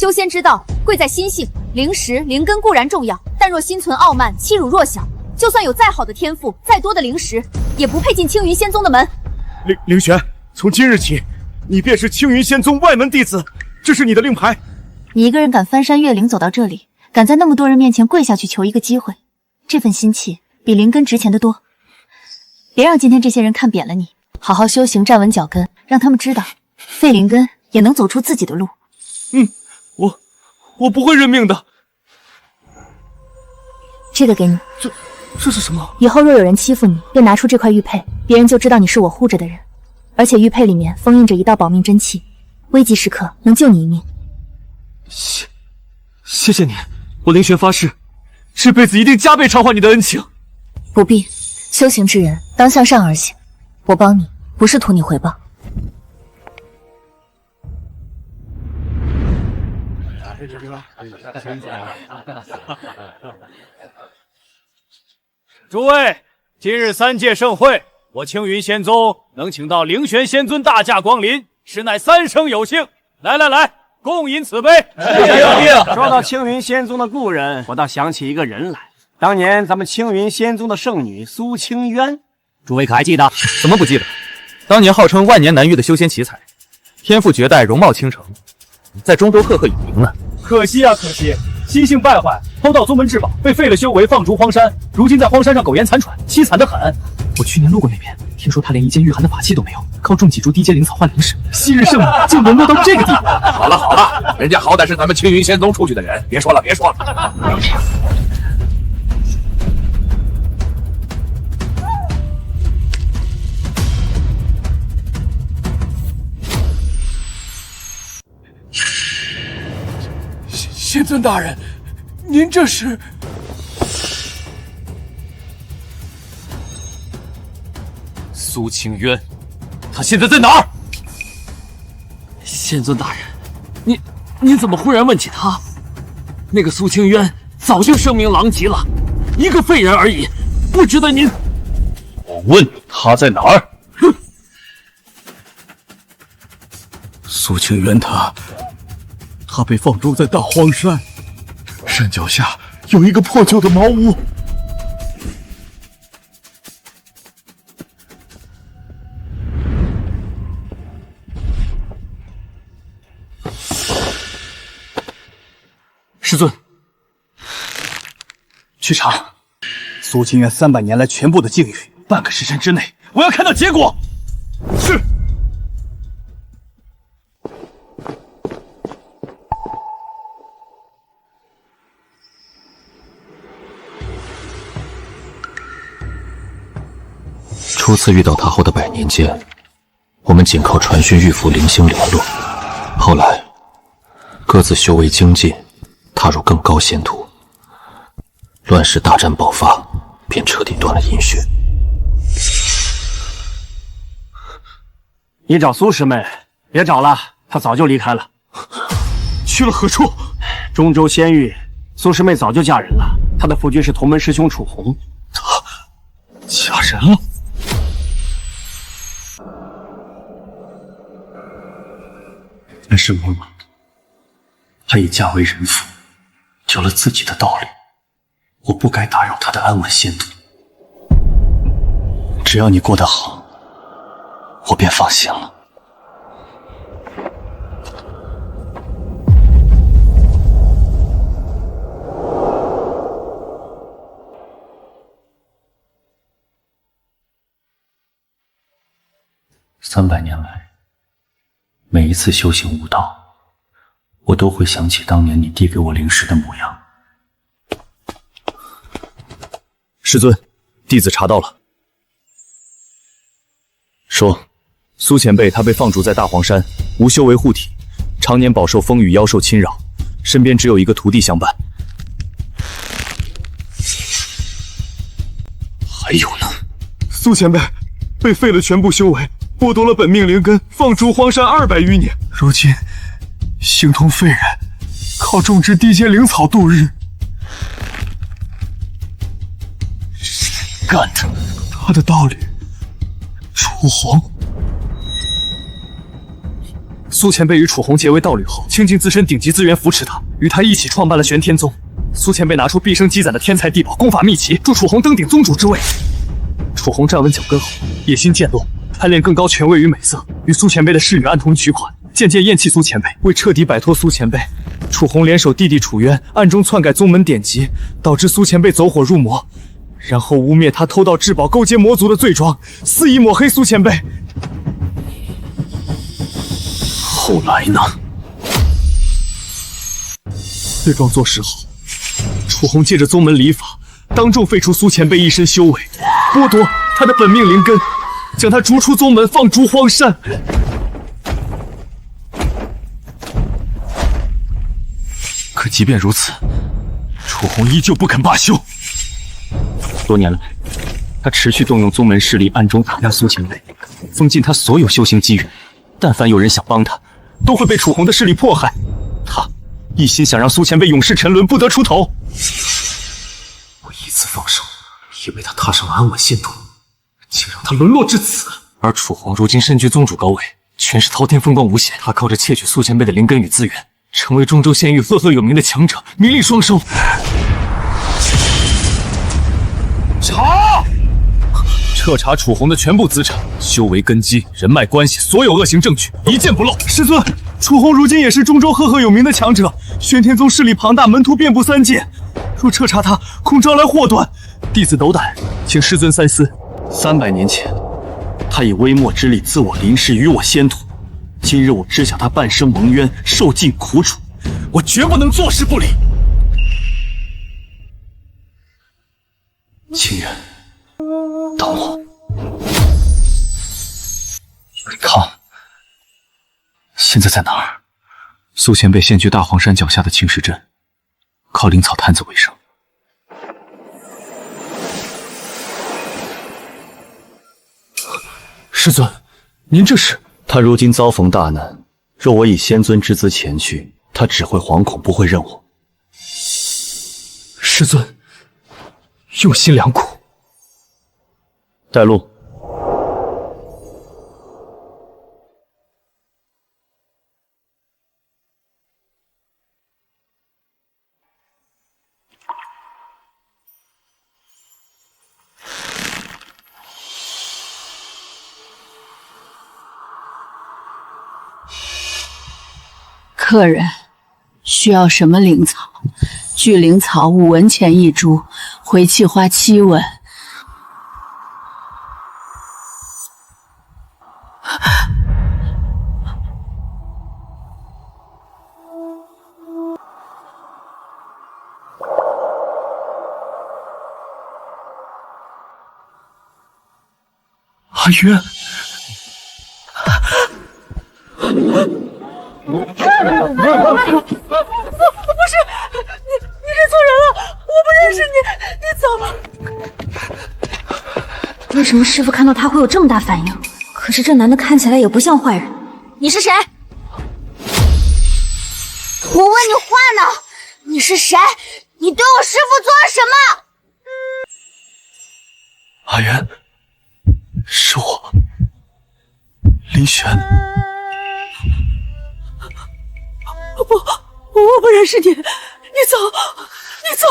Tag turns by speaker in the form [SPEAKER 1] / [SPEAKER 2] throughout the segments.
[SPEAKER 1] 修仙之道，貴在心性。灵石、靈根固然重要，但若心存傲慢，欺辱弱小，就算有再好的天賦，再多的灵石，也不配进青雲仙宗的門。
[SPEAKER 2] 凌玄，從今日起，你便是青雲仙宗外門弟子，這是你的令牌。
[SPEAKER 1] 你一個人敢翻山越嶺走到這裡，敢在那麼多人面前跪下去求一個機會，這份心氣比靈根值錢得多。別讓今天這些人看扁了你，好好修行，站穩腳跟，讓他們知道，廢靈根也能走出自己的路。
[SPEAKER 2] 我不會認命的。
[SPEAKER 1] 這個給你。
[SPEAKER 2] 這是什麼？
[SPEAKER 1] 以後若有人欺負你，便拿出這塊玉佩，別人就知道你是我護着的人。而且玉佩裡面封印着一道保命真氣，危急時刻能救你一命。
[SPEAKER 2] 謝謝你，我凌玄發誓，這輩子一定加倍償還你的恩情。
[SPEAKER 1] 不必，修行之人當向善而行。我幫你，不是圖你回報。
[SPEAKER 3] 諸位，今日3屆盛會，我青雲仙宗能請到凌玄仙尊大駕光臨，實乃三生有幸。來，共飲此杯。
[SPEAKER 4] 說到青雲仙宗的故人，我倒想起一個人來。當年咱們青雲仙宗的圣女蘇清淵，諸位可還記得？
[SPEAKER 5] 怎麼不記得？當年號稱萬年難遇的修仙奇才，天賦絕代，容貌倾城，在中州赫赫有名了。
[SPEAKER 3] 可惜啊，可惜，心性敗壞，偷盗宗門至寶，被废了修为，放逐荒山。如今在荒山上苟延残喘，凄慘得很。
[SPEAKER 6] 我去年路過那邊，聽說他連一件御寒的法器都沒有，靠種幾株低階靈草換靈石，昔日聖女竟淪落到這個地步。
[SPEAKER 7] 好了，人家好歹是咱們青雲仙宗出去的人，別說了。
[SPEAKER 2] 仙尊大人，您這是？
[SPEAKER 5] 蘇清淵，他現在在哪兒？
[SPEAKER 6] 仙尊大人，你怎麼忽然問起他？那個蘇清淵早就聲名狼藉了，一個廢人而已，不值得您。
[SPEAKER 5] 我問他在哪兒？
[SPEAKER 2] 哼！蘇清淵他被放逐在大荒山，山腳下有一個破舊的茅屋。
[SPEAKER 6] 师尊，
[SPEAKER 2] 去查蘇清淵300年來全部的境遇，半個時辰之內，我要看到結果。是。
[SPEAKER 5] 初次遇到他後的100年間，我們僅靠傳訊玉符靈星聯絡，後來各自修為精進，踏入更高仙途。亂世大戰爆發，便徹底斷了音訊。
[SPEAKER 4] 你找蘇師妹，別找了，她早就離開了。
[SPEAKER 2] 去了何處？
[SPEAKER 4] 中州仙域，蘇師妹早就嫁人了，她的夫君是同門師兄楚紅。
[SPEAKER 2] 她嫁人了？但是嬤嬤，她已嫁為人婦，有了自己的道理，我不該打擾她的安穩仙途。只要你過得好，我便放心了。300年來，每一次修行悟道，我都會想起當年你遞給我靈石的模樣。
[SPEAKER 5] 師尊，弟子查到了。說，蘇前輩他被放逐在大荒山，無修為護體，常年飽受風雨妖獸侵擾，身邊只有一個徒弟相伴。
[SPEAKER 2] 還有呢，蘇前輩被廢了全部修為，剝奪了本命靈根，放逐荒山200餘年，如今形同廢人，靠種植低階靈草度日。誰幹的？他的道侶，楚紅。蘇前輩與楚紅結為道侶後，傾盡自身頂級資源扶持他，與他一起創辦了玄天宗。蘇前輩拿出畢生積攢的天才地寶、功法秘籍，助楚紅登頂宗主之位。楚紅站穩腳跟後，野心漸落，貪戀更高權位與美色，與蘇前輩的侍女暗通取款，漸漸厭棄蘇前輩。為徹底擺脫蘇前輩，楚紅聯手弟弟楚淵，暗中篡改宗門典籍，導致蘇前輩走火入魔，然後污蔑他偷盜至寶、勾結魔族的罪狀，肆意抹黑蘇前輩。
[SPEAKER 5] 後來呢？
[SPEAKER 2] 罪狀坐實後，楚紅借着宗門禮法，當眾廢除蘇前輩一身修為，剝奪他的本命靈根，將他逐出宗門，放逐荒山。可即便如此，楚紅依舊不肯罷休。
[SPEAKER 5] 多年来，他持續动用宗门勢力，暗中打壓蘇前輩，封禁他所有修行機缘。但凡有人想幫他，都会被楚紅的勢力迫害。他一心想讓蘇前輩永世沉淪，不得出头。我一次放手，以為他踏上了安穩仙途，竟讓他淪落至此。而楚紅如今身居宗主高位，權勢滔天，風光無限。他靠着竊取蘇前輩的靈根與資源，成為中州縣域赫赫有名的強者，名利雙收。
[SPEAKER 2] 查！徹查楚紅的全部資產、修為根基、人脈關係，所有惡行證據一件不漏。師尊，楚紅如今也是中州赫赫有名的強者，玄天宗勢力龐大，門徒遍布三界。若徹查他，恐招來禍端。弟子斗膽，請師尊三思。300年前，他以微末之力自我臨世，与我仙途。今日我知曉他半生蒙冤，受盡苦楚，我絕不能坐視不理。
[SPEAKER 5] 清源，等我。康，现在在哪儿？苏前辈现居大黄山脚下的青石镇，靠灵草摊子为生。
[SPEAKER 2] 师尊，您这是？
[SPEAKER 5] 他如今遭逢大难，若我以仙尊之姿前去，他只会惶恐，不会认我。
[SPEAKER 2] 师尊，用心良苦。
[SPEAKER 5] 带路。
[SPEAKER 8] 客人需要什么灵草？聚灵草5文钱1株，回气花7文。
[SPEAKER 2] 阿渊。
[SPEAKER 8] 不是你认错人了，我不认识你，你走吧。
[SPEAKER 9] 为什么师父看到他会有这么大反应？可是这男的看起来也不像坏人。你是谁？我问你话呢，你是谁？你对我师父做了什么？
[SPEAKER 2] 阿渊，是我，林玄。
[SPEAKER 8] 我不认识你，你走，你走。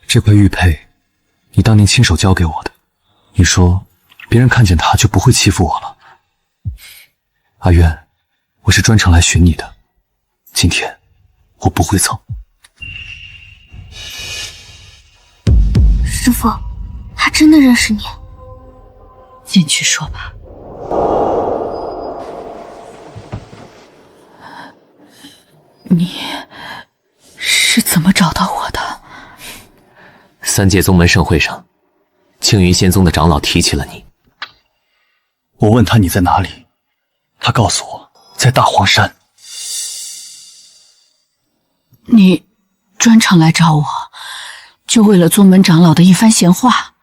[SPEAKER 5] 这块玉佩，你当年亲手交给我的。你说，别人看见它就不会欺负我了。阿渊，我是专程来寻你的，今天我不会走。
[SPEAKER 9] 师父，他真的认识你？
[SPEAKER 8] 进去说吧。你是怎么找到我的
[SPEAKER 6] ？3届宗门盛会上，青云仙宗的长老提起了你。
[SPEAKER 5] 我问他你在哪里，他告诉我在大黄山。
[SPEAKER 8] 你专程来找我，就为了宗门长老的一番闲话？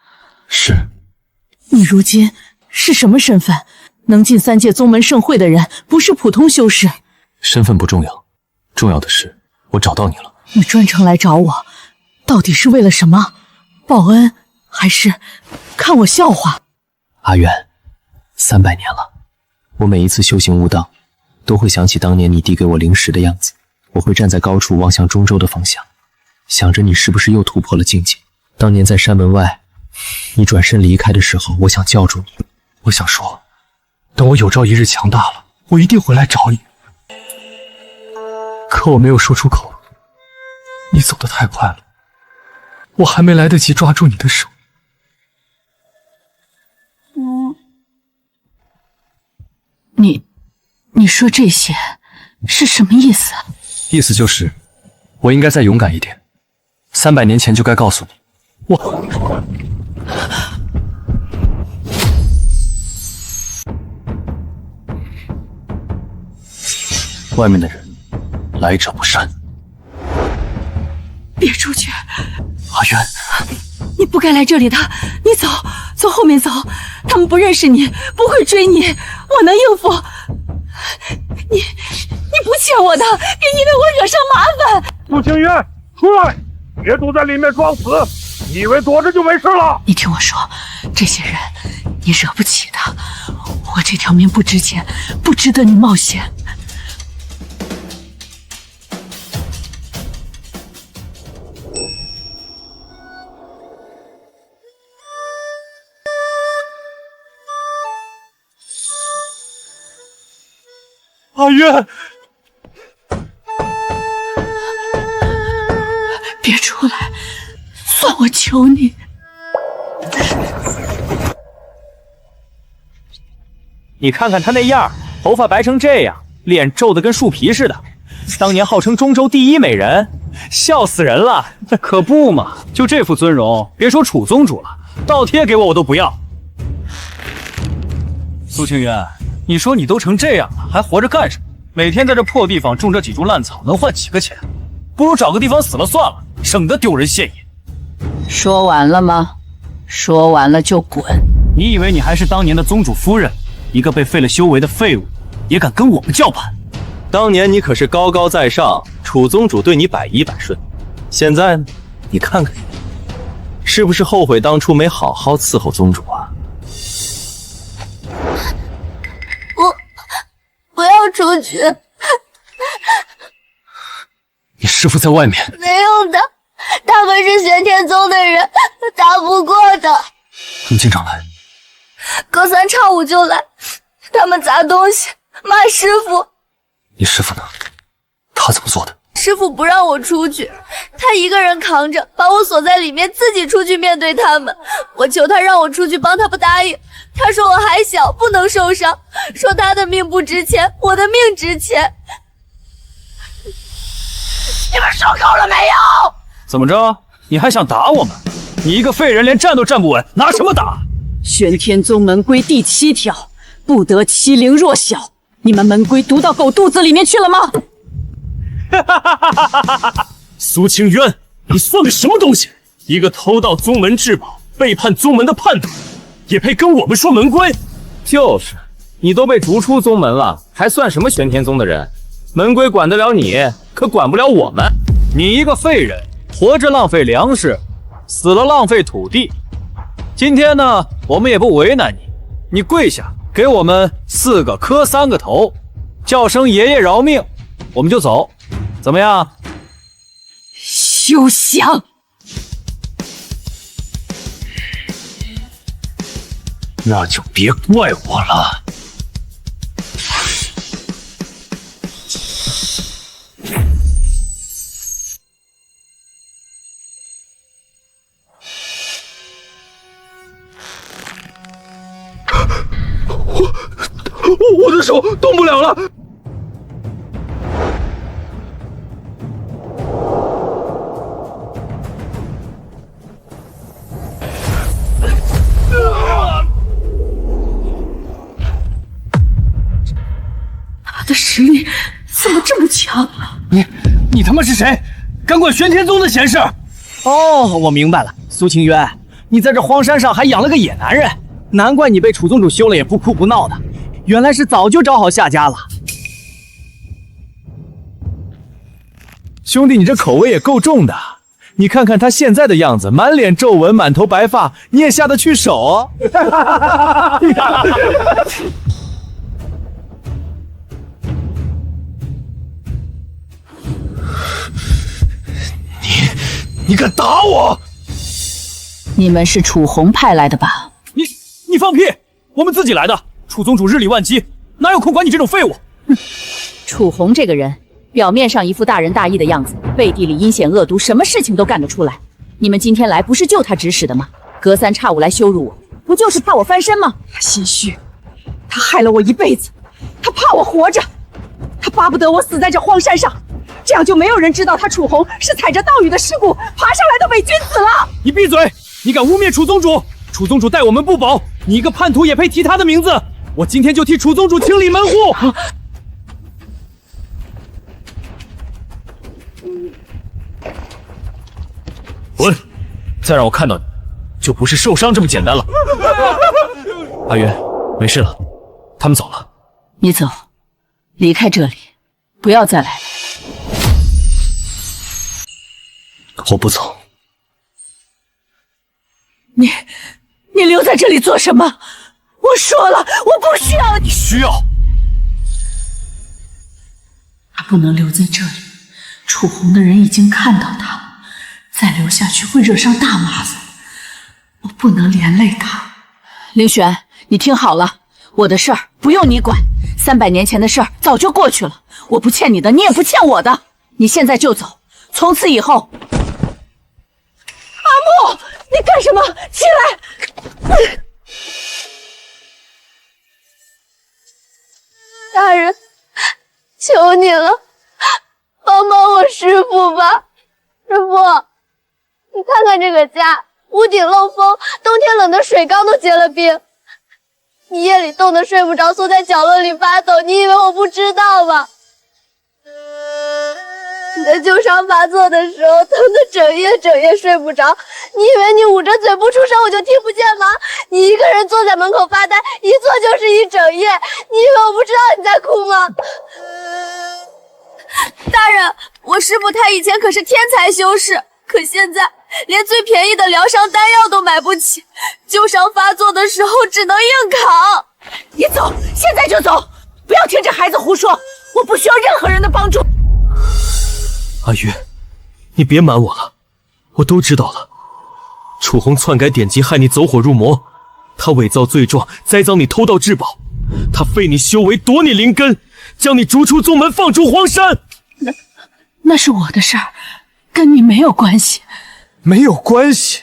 [SPEAKER 5] 是。
[SPEAKER 8] 你如今是什么身份？能进3届宗门盛会的人，不是普通修士。
[SPEAKER 5] 身份不重要，重要的是我找到你了。
[SPEAKER 8] 你专程来找我，到底是为了什么？报恩还是看我笑話。
[SPEAKER 5] 阿渊，300年了，我每一次修行悟道，都会想起当年你递给我灵石的样子。我会站在高处望向中州的方向，想着你是不是又突破了境界。当年在山门外，你转身離開的時候，我想叫住你，我想說，等我有朝一日強大了，我一定會來找你。可我沒有說出口，你走得太快了，我還沒來得及抓住你的手。
[SPEAKER 8] 你說這些是什麼意思啊？
[SPEAKER 5] 意思就是我應該再勇敢一點，300年前就該告訴你，外面的人來者不善。
[SPEAKER 8] 別出去！
[SPEAKER 5] 阿淵，
[SPEAKER 8] 你不該來這裡的，你走，從後面走，他們不認識你，不會追你，我能應付。你不欠我的，別因為我惹上麻煩。
[SPEAKER 7] 蘇清渊，出來，別躲在裡面裝死，你以為躲着就沒事了？
[SPEAKER 8] 你聽我說，這些人你惹不起的，我這條命不值錢，不值得你冒險。
[SPEAKER 2] 阿渊，
[SPEAKER 8] 別出來，算我求你。
[SPEAKER 4] 你看看他那樣，頭髮白成這樣，臉皺得跟樹皮似的。當年號稱中州第一美人，笑死人了。可不嘛，就這副尊容，別說楚宗主了，倒貼給我都不要。蘇清淵，你說你都成這樣了，還活着幹什麼？每天在這破地方種這幾株爛草，能換幾個錢？不如找個地方死了算了，省得丟人现眼。
[SPEAKER 8] 說完了嗎？說完了就滾！
[SPEAKER 4] 你以為你還是當年的宗主夫人，一個被廢了修為的廢物，也敢跟我們叫板？
[SPEAKER 5] 當年你可是高高在上，楚宗主對你百依百順。現在呢？你看看你，是不是後悔當初沒好好伺候宗主啊？
[SPEAKER 9] 不要出去！
[SPEAKER 5] 你師父在外面。
[SPEAKER 9] 沒用的，他們是玄天宗的人，打不過的。
[SPEAKER 5] 他們經常來，
[SPEAKER 9] 隔三差五就來，他們砸東西，罵師父。
[SPEAKER 5] 你師父呢？他怎麼做的？
[SPEAKER 9] 師父不讓我出去，他一個人扛着，把我锁在裡面，自己出去面對他們。我求他讓我出去幫他，不答應。他說我還小，不能受傷，說他的命不值錢，我的命值錢。你們受夠了没有？
[SPEAKER 4] 怎麼着？你還想打我們？你一個廢人，連站都站不穩，拿什麼打？
[SPEAKER 8] 玄天宗門規第7條，不得欺凌弱小。你們門規讀到狗肚子裡面去了嗎？
[SPEAKER 6] 蘇清淵，你算個什麼東西？一個偷盜宗門至寶、背叛宗門的叛徒，也配跟我們說門規？
[SPEAKER 4] 就是，你都被逐出宗门了，還算什麼玄天宗的人？門規管得了你，可管不了我們。你一個廢人，活着浪費糧食，死了浪費土地。今天呢，我們也不為難你，你跪下，給我們4個磕3個頭，叫聲爺爺饒命，我們就走。怎麼樣？
[SPEAKER 8] 休想！
[SPEAKER 6] 那就別怪我了。
[SPEAKER 2] 我的手动不了了。
[SPEAKER 8] 他的实力怎么这么强？
[SPEAKER 4] 你他媽是誰？敢管玄天宗的閒事？哦，我明白了，蘇清淵，你在這荒山上還養了個野男人，難怪你被楚宗主休了也不哭不鬧的，原來是早就找好下家了。兄弟，你這口味也夠重的，你看看他现在的樣子，滿臉皺紋，滿頭白髮，你也下得去手？
[SPEAKER 2] 你敢打我？
[SPEAKER 8] 你们是楚红派来的吧？
[SPEAKER 3] 你放屁！我们自己来的。楚宗主日理萬機，哪有空管你這種廢物？
[SPEAKER 8] 楚紅這個人，表面上一副大仁大義的樣子，背地裡陰險惡毒，什麼事情都幹得出來。你們今天來不是就他指使的嗎？隔三差五來羞辱我，不就是怕我翻身嗎？他心虛，他害了我一輩子，他怕我活着，他巴不得我死在這荒山上，這樣就沒有人知道他楚紅是踩着道羽的屍骨爬上來的偽君子了。
[SPEAKER 3] 你閉嘴！你敢污衊楚宗主？楚宗主待我們不薄，你一個叛徒也配提他的名字？我今天就替楚宗主清理門戶。
[SPEAKER 4] 滚！再讓我看到你，就不是受傷這麼簡單了。阿淵，沒事了，他們走了。
[SPEAKER 8] 你走，離開這裡，不要再來了。
[SPEAKER 4] 我不走。
[SPEAKER 8] 你留在這裡做什麼？我說了，我不需要你。
[SPEAKER 4] 需要。
[SPEAKER 8] 他不能留在這裡，楚紅的人已經看到他了，再留下去會惹上大麻煩。我不能連累他。凌璇，你聽好了，我的事兒不用你管，300年前的事兒早就過去了，我不欠你的，你也不欠我的。你現在就走，從此以後。阿木，你幹什麼？起來！
[SPEAKER 9] 大人，求你了，帮帮我師父吧。師父，你看看這個家，屋頂漏風，冬天冷的水缸都結了冰。你夜裡凍得睡不着，縮在角落裡發抖，你以為我不知道嗎？你的舊傷發作的時候，疼得整夜睡不着，你以為你捂着嘴不出聲我就聽不見嗎？你一個人坐在門口發呆，一坐就是一整夜，你以為我不知道你在哭嗎？大人，我師父他以前可是天才修士，可現在連最便宜的療傷丹藥都買不起，舊傷發作的時候只能硬扛。
[SPEAKER 8] 你走，現在就走，不要聽這孩子胡說，我不需要任何人的幫助。
[SPEAKER 4] 阿淵，你別瞞我了，我都知道了。楚紅篡改典籍，害你走火入魔，他偽造罪狀，栽贓你偷盜至寶，他廢你修為，奪你靈根，將你逐出宗門，放逐荒山。
[SPEAKER 8] 那是我的事兒，跟你沒有關係。
[SPEAKER 4] 沒有關係？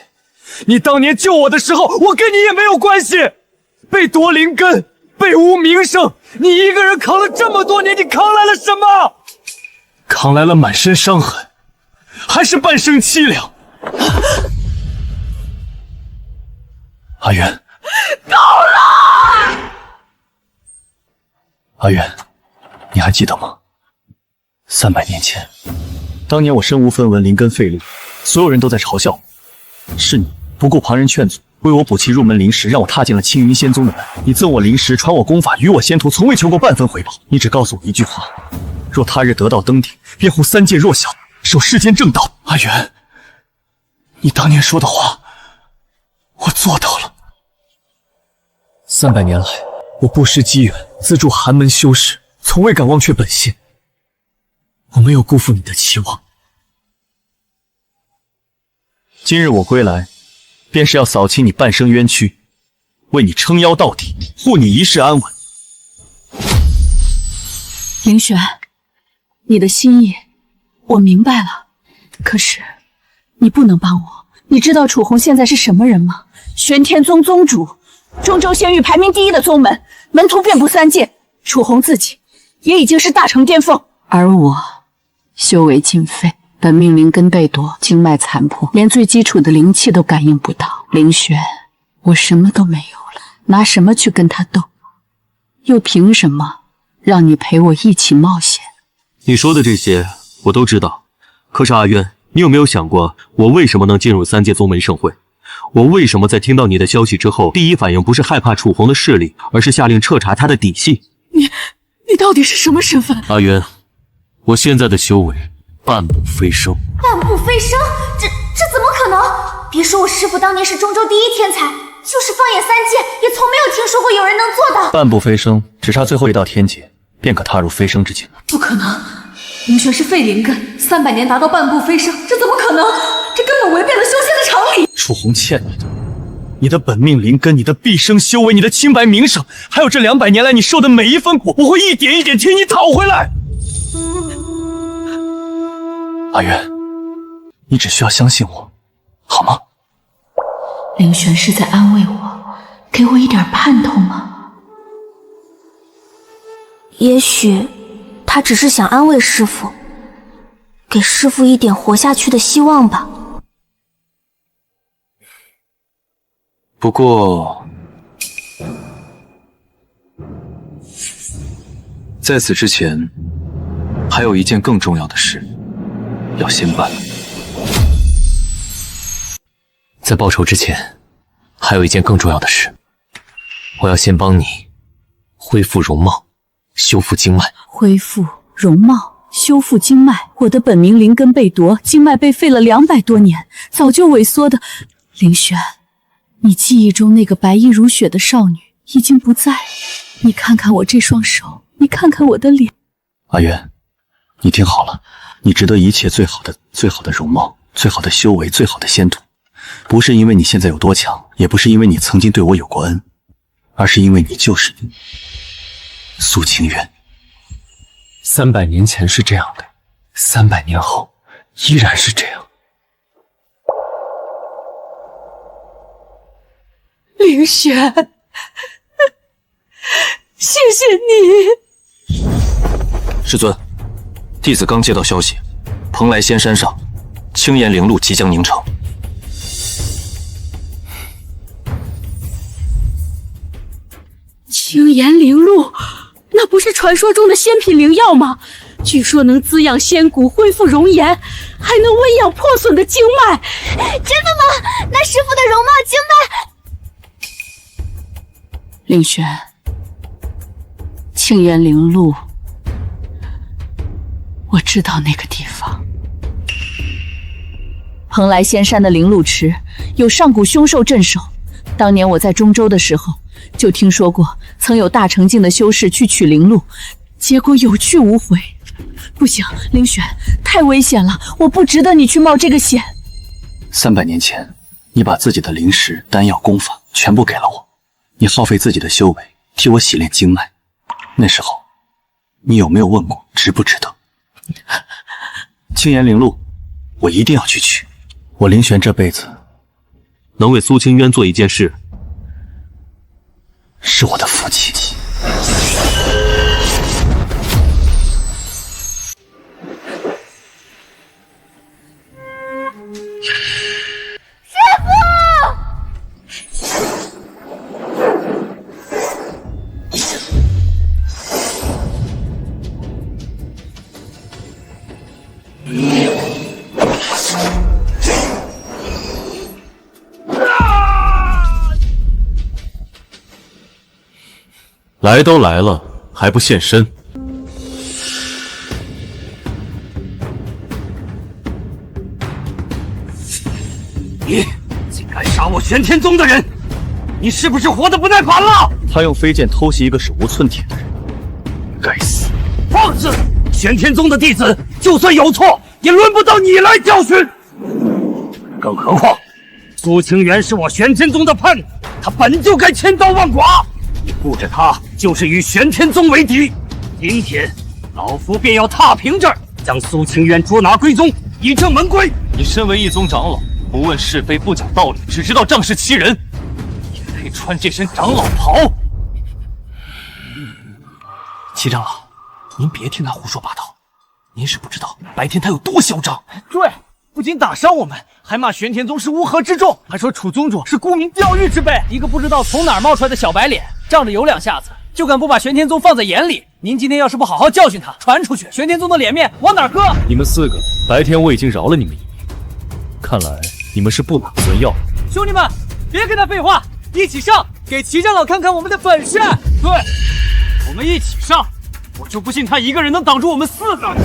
[SPEAKER 4] 你當年救我的時候，我跟你也沒有關係。被奪靈根，被污名聲，你一個人扛了這麼多年，你扛來了什麼？扛來了滿身傷痕，還是半生淒涼。阿淵，夠了！阿淵，你還記得嗎？300年前，當年我身無分文，靈根廢立，所有人都在嘲笑我，是你不顧旁人勸阻，為我補齊入門靈石，讓我踏進了青雲仙宗的門。你贈我靈石，傳我功法，與我仙徒，從未求過半分回報。你只告訴我一句話：若他日得道登頂，便護三界弱小，守世間正道。阿淵，你當年說的話，我做到了。300年來，我不失機緣，資助寒門修士，從未敢忘卻本心。我沒有辜負你的期望。今日我歸來，便是要掃清你半生冤屈，為你撐腰到底，護你一世安穩。
[SPEAKER 8] 凌璇，你的心意我明白了，可是你不能幫我。你知道楚紅現在是什麼人嗎？玄天宗宗主，中州仙域排名第一的宗門，門徒遍布三界。楚紅自己也已經是大成巔峰，而我修為盡廢，本命靈根被奪，經脈殘破，連最基礎的靈氣都感應不到。凌璇，我什麼都沒有了，拿什麼去跟他鬥？又憑什麼讓你陪我一起冒險？
[SPEAKER 5] 你說的這些我都知道，可是阿淵，你有沒有想過，我為什麼能進入三界宗門盛會？我為什麼在聽到你的消息之後，第一反應不是害怕楚紅的勢力，而是下令徹查他的底細？
[SPEAKER 8] 你到底是什麼身份？
[SPEAKER 5] 阿淵，我現在的修為半步飛升。
[SPEAKER 9] 半步飛升？
[SPEAKER 10] 能！別說我師父當年是中州第一天才，就是放眼三界，也从沒有听說過有人能做到。
[SPEAKER 5] 半步飞升，只差最後一道天劫，便可踏入飞升之境。
[SPEAKER 8] 不可能！灵玄是废灵根，300年达到半步飞升，这怎么可能？这根本违背了修仙的常理。
[SPEAKER 2] 楚红欠你的本命灵根，你的毕生修为，你的清白名声，还有这200年来你受的每一分苦，我会一点一点替你讨回来。
[SPEAKER 5] 阿渊，你只需要相信我，好吗？
[SPEAKER 8] 灵玄是在安慰我，给我一点盼头吗？
[SPEAKER 10] 也许他只是想安慰师父，给师父一點活下去的希望吧。
[SPEAKER 5] 不過，在此之前，還有一件更重要的事要先辦。在報仇之前，還有一件更重要的事，我要先幫你恢復容貌，修復經脈。
[SPEAKER 8] 恢復容貌，修復經脈。我的本命靈根被奪，經脈被廢了200多年，早就萎縮的。靈玄，你記憶中那個白衣如雪的少女已經不在了。你看看我這雙手，你看看我的臉。
[SPEAKER 5] 阿淵，你聽好了，你值得一切最好的容貌，最好的修為，最好的仙途。不是因為你現在有多強，也不是因為你曾經對我有過恩，而是因為你就是你，蘇清淵。300年前是這樣的，300年後依然是這樣。
[SPEAKER 8] 靈玄，謝謝你。
[SPEAKER 5] 師尊，弟子剛接到消息，蓬萊仙山上青岩靈路即將凝成。
[SPEAKER 8] 青岩靈露，那不是傳說中的仙品靈藥嗎？據說能滋養仙骨，恢復容顏，還能溫養破損的經脈。
[SPEAKER 10] 真的嗎？那師父的容貌經脈……
[SPEAKER 8] 靈玄，青岩靈露，我知道那個地方。蓬萊仙山的靈露池有上古凶獸鎮守，當年我在中州的時候就聽說過，曾有大成境的修士去取靈露，結果有去無回。不行，靈玄，太危險了，我不值得你去冒這個險。
[SPEAKER 5] 300年前，你把自己的靈石、丹藥、功法全部給了我，你耗費自己的修為替我洗練經脈，那時候你有沒有問過值不值得？青岩靈露，我一定要去取。我靈玄這輩子能為蘇清淵做一件事，是我的福氣。
[SPEAKER 4] 來都來了，還不現身？
[SPEAKER 6] 你竟敢殺我玄天宗的人，你是不是活得不耐煩了？
[SPEAKER 5] 他用飛劍偷襲一個手無寸鐵的人，該死！
[SPEAKER 6] 放肆！玄天宗的弟子就算有錯，也輪不到你來教訓。更何況，蘇清源是我玄天宗的叛徒，他本就該千刀萬剮。你護着他，就是與玄天宗為敵。今天，老夫便要踏平這兒，將蘇清淵捉拿歸宗，以正門規。
[SPEAKER 4] 你身為一宗長老，不問是非，不講道理，只知道仗勢欺人，也配穿這身長老袍？
[SPEAKER 6] 七長老，您別聽他胡說八道，您是不知道白天他有多囂張。
[SPEAKER 3] 對，不僅打傷我們，還罵玄天宗是烏合之眾，還說楚宗主是沽名釣譽之輩，一個不知道從哪兒冒出來的小白臉，仗着有兩下子就敢不把玄天宗放在眼裡。您今天要是不好好教訓他，傳出去，玄天宗的臉面往哪兒擱？
[SPEAKER 4] 你們4個，白天我已經饒了你們一命，看來你們是不打算要。
[SPEAKER 3] 兄弟們，別跟他廢話，一起上，給齊長老看看我們的本事。對，我們一起上，我就不信他一個人能擋住我們4個。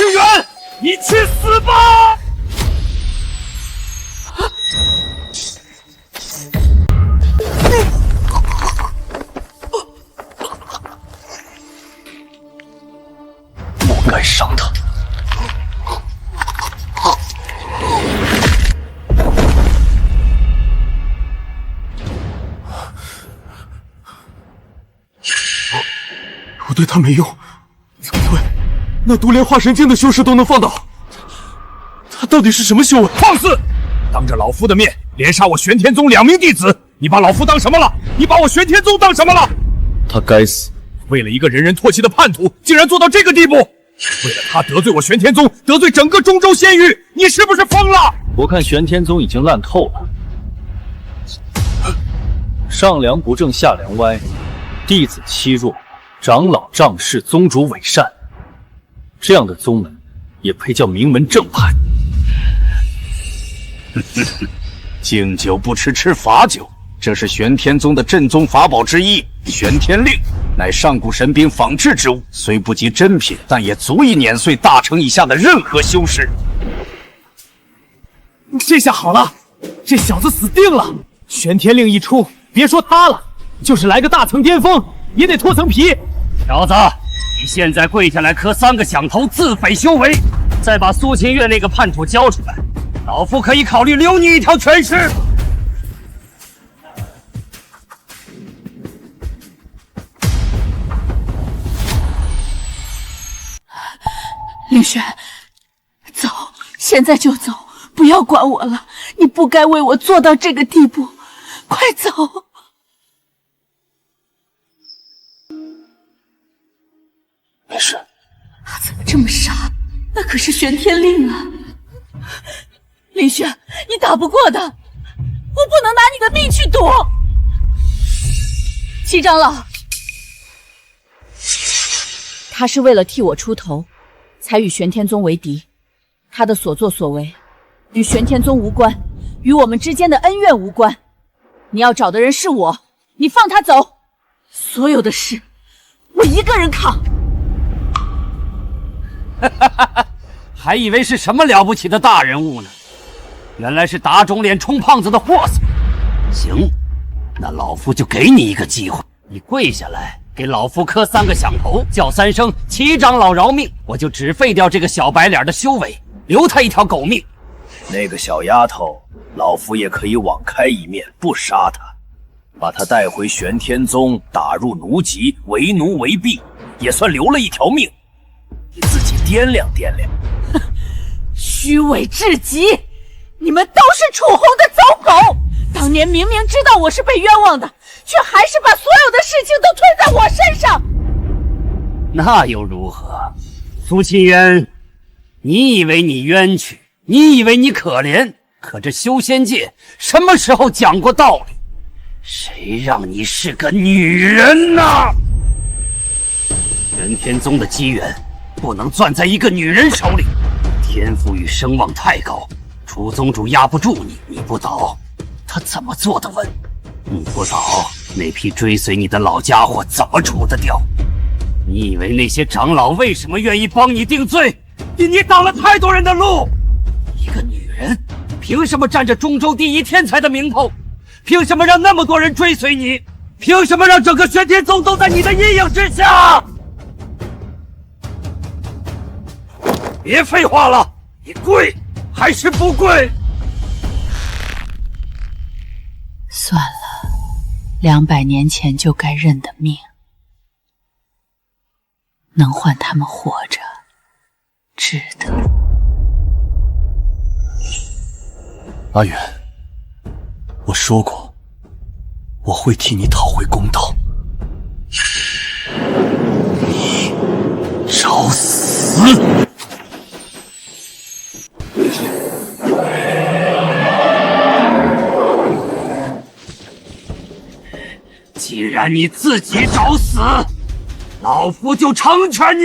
[SPEAKER 6] 清源，你去死吧！
[SPEAKER 5] 不该伤他。
[SPEAKER 2] 我对他没用，怎么会？那毒莲化神境的修士都能放倒，他到底是什么修为？
[SPEAKER 6] 放肆！当着老夫的面连杀我玄天宗2名弟子，你把老夫当什么了？你把我玄天宗当什么了？
[SPEAKER 5] 他该死！
[SPEAKER 6] 为了一个人人唾弃的叛徒，竟然做到这个地步！为了他得罪我玄天宗，得罪整个中州仙域，你是不是疯了？
[SPEAKER 4] 我看玄天宗已經爛透了，上梁不正下梁歪，弟子欺弱，長老仗勢，宗主偽善，這樣的宗門也配叫名門正派？
[SPEAKER 6] 敬酒不吃吃罰酒，這是玄天宗的鎮宗法寶之一，玄天令乃上古神兵仿製之物，雖不及真品，但也足以碾碎大成以下的任何修士。
[SPEAKER 3] 這下好了，這小子死定了！玄天令一出，別說他了，就是來個大層巔峰，也得脫層皮。
[SPEAKER 6] 小子，你現在跪下來磕3個響頭，自廢修為，再把蘇秦月那個叛徒交出來，老夫可以考慮留你一條全屍。
[SPEAKER 8] 凌轩，走，現在就走，不要管我了。你不該為我做到這個地步，快走！
[SPEAKER 5] 沒事。
[SPEAKER 8] 他怎麼這麼傻？那可是玄天令啊！凌軒，你打不過的，我不能拿你的命去賭。七長老，他是為了替我出頭，才與玄天宗為敵。他的所作所為與玄天宗無關，與我們之間的恩怨無關。你要找的人是我，你放他走，所有的事我一個人扛。
[SPEAKER 6] 還以為是什麼了不起的大人物呢，原來是打腫臉充胖子的貨色。行，那老夫就給你一個機會，你跪下來給老夫磕3個響頭，叫3聲七長老饒命，我就只廢掉這個小白臉的修為，留他一條狗命。
[SPEAKER 11] 那個小丫頭，老夫也可以網開一面，不殺她，把她帶回玄天宗，打入奴籍，為奴為婢，也算留了一條命。你自己掂量掂量。
[SPEAKER 8] 虛偽至極，你們都是楚紅的走狗！當年明明知道我是被冤枉的，卻還是把所有的事情都推在我身上。
[SPEAKER 6] 那又如何？蘇沁淵，你以為你冤屈，你以為你可憐，可這修仙界什麼時候講過道理？誰讓你是個女人呢？玄天宗的機緣不能攥在一個女人手裡，天賦與聲望太高，楚宗主壓不住你，你不倒，他怎麼坐得穩？你不倒，那批追隨你的老家伙怎麼除得掉？你以為那些長老為什麼願意幫你定罪？你擋了太多人的路。一個女人，憑什麼佔着中州第一天才的名頭？憑什麼讓那麼多人追隨你？憑什麼讓整個玄天宗都在你的陰影之下？別廢話了，你跪還是不跪？
[SPEAKER 8] 算了，200年前就該認的命，能換他們活着，值得。
[SPEAKER 5] 阿遠，我說過，我會替你討回公道。你找死！
[SPEAKER 6] 既然你自己找死，老夫就成全你。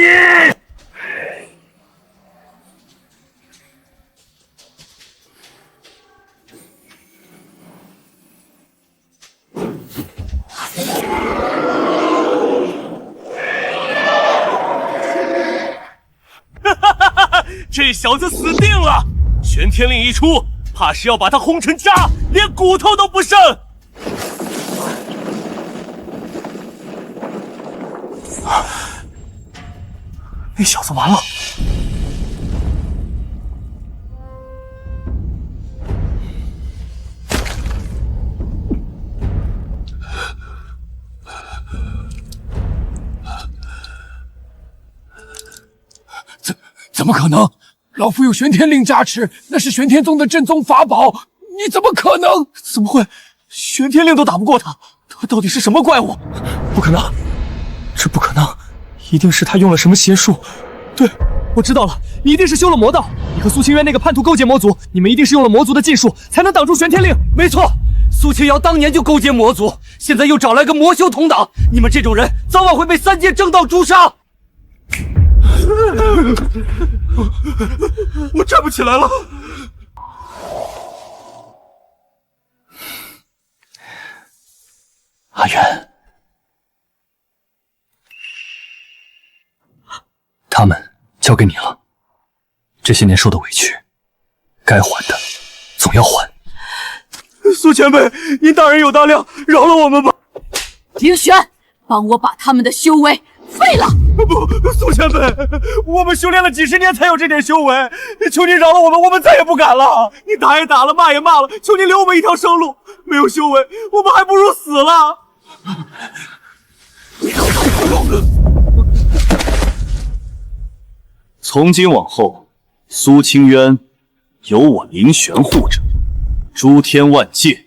[SPEAKER 6] 這小子死定了！玄天令一出，怕是要把他轰成渣，连骨頭都不剩。
[SPEAKER 2] 那小子完了！
[SPEAKER 12] 怎么可能？老夫有玄天令加持，那是玄天宗的正宗法宝，你怎么可能？
[SPEAKER 2] 怎么会？玄天令都打不过他，他到底是什么怪物？不可能，这不可能，一定是他用了什么邪术。对，我知道了，你一定是修了魔道。你和苏清渊那个叛徒勾结魔族，你们一定是用了魔族的禁术，才能挡住玄天令。
[SPEAKER 6] 没错，苏清瑶当年就勾结魔族，现在又找来个魔修同党，你们这种人早晚会被三界正道诛杀。
[SPEAKER 2] 我站不起来了。
[SPEAKER 5] 阿元，他们交给你了。这些年受的委屈，该还的总要还。
[SPEAKER 2] 苏前辈，您大人有大量，饶了我们吧。
[SPEAKER 8] 凌轩，帮我把他们的修为废了！
[SPEAKER 2] 不，苏前辈，我们修炼了几十年才有这点修为，求您饶了我们，我们再也不敢了。你打也打了，骂也骂了，求您留我们一条生路。没有修为，我们还不如死了。
[SPEAKER 11] 从今往后，蘇清淵有我凌玄護着，諸天萬界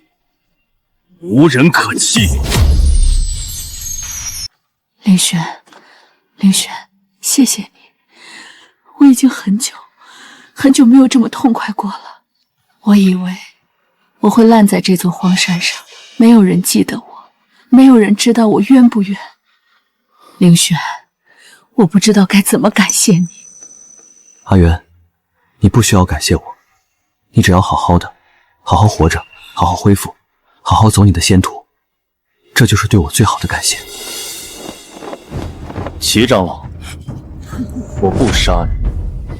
[SPEAKER 11] 無人可欺。
[SPEAKER 8] 凌軒，謝謝你，我已經很久沒有這麼痛快過了。我以為我會爛在這座荒山上，沒有人記得我，沒有人知道我冤不冤。凌軒，我不知道該怎麼感謝你。
[SPEAKER 5] 阿元，你不需要感謝我，你只要好好的，好好活着，好好恢復，好好走你的仙途，這就是對我最好的感謝。
[SPEAKER 11] 齊長老，我不殺